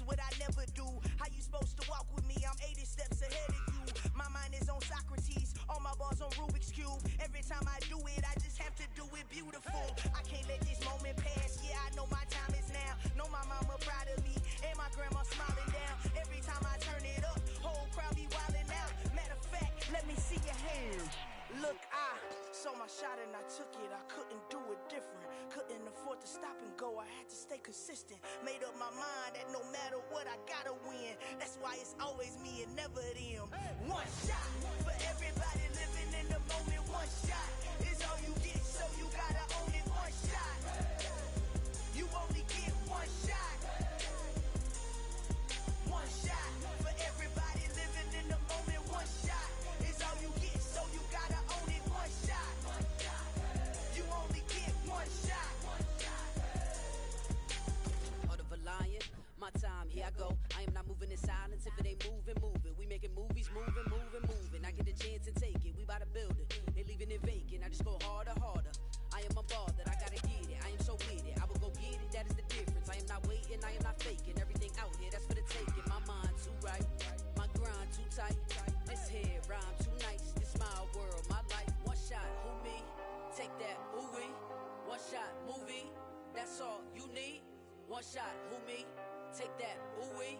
What I never do. How you supposed to walk with me? I'm 80 steps ahead of you. My mind is on Socrates, all my bars on Rubik's Cube. Every time I do it, I just have to do it beautiful. I can't let this moment pass. Yeah, I know my time is now. Know my mama proud of me, and my grandma smiling down. Every time I turn it up, whole crowd be wildin' out. Matter of fact, let me see your hands. Look, I saw my shot and I took it. I couldn't do it different. Couldn't afford to stop and go. I had to stay consistent. Made up my mind that no matter what, I gotta win. That's why it's always me and never them. One shot for everybody living in the moment. One shot is all you get, so you gotta own it. One shot. You only get one shot. One shot for everybody living in the moment. One shot is all you get, so you gotta own it. ooh-wee. One shot, movie, that's all you need. One shot, who me? Take that, ooh-wee.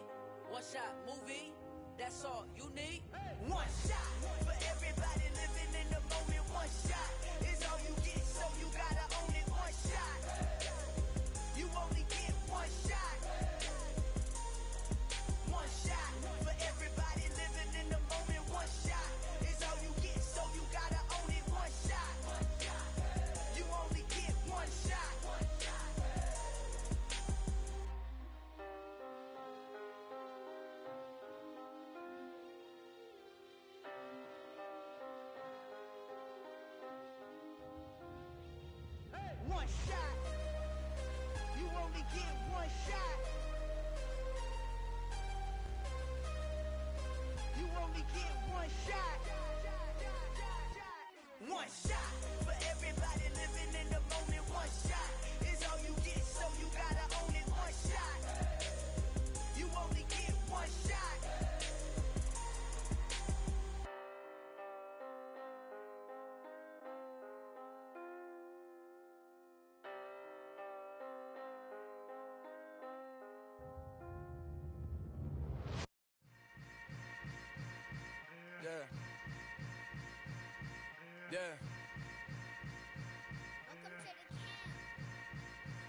One shot, movie, that's all you need. One shot for everybody living in the moment. One shot is all you get, so you gotta own it. One shot, you only get one shot. One shot for everybody living in the moment. One shot is all you get, so you gotta own it. One shot, you only get one shot. One shot. You only get one shot. You only get one shot. One shot for everybody living in the moment. One shot is all you get, so you gotta own it. One shot. You only get one shot. Yeah. Yeah.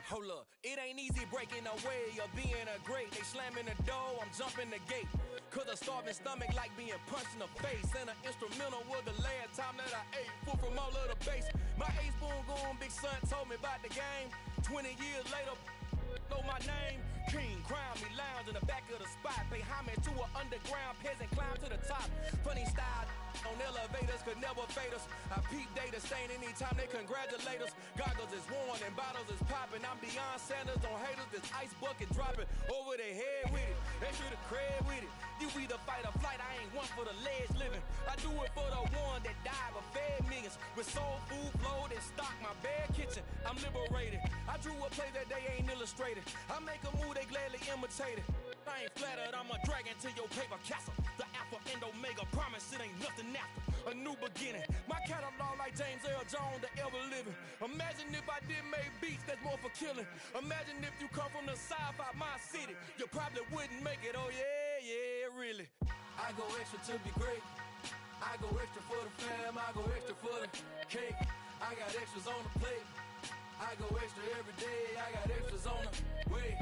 Hold up, it ain't easy breaking away or being a great. They slamming the door, I'm jumping the gate. Cause a starving stomach like being punched in the face. And an instrumental was the last time that I ate food from all of the bass. My ace boom goon big son told me about the game. 20 years later, know my name. King, crown me, lounge in the back of the spot. Pay homage to an underground peasant, climb to the top. Funny style on elevators could never fade us. I peep data stain anytime they congratulate us. Goggles is worn and bottles is popping. I'm Deion Sanders on haters, this ice bucket dropping over their head with it. Extra the cred with it. You either fight or flight, I ain't one for the ledge living. I do it for the one that died but fed millions. With soul food flowed and stock my bare kitchen. I'm liberated. I drew a play that they ain't illustrated. I make a move they gladly imitated. I ain't flattered, I'm a dragon to your paper castle. The alpha and omega, promise it ain't nothing after. A new beginning. My catalog like James Earl Jones, the ever living. Imagine if I did make beats that's more for killing. Imagine if you come from the south out my city. You probably wouldn't make it, oh yeah, yeah, really. I go extra to be great. I go extra for the fam, I go extra for the cake. I got extras on the plate. I go extra every day, I got extras on the way.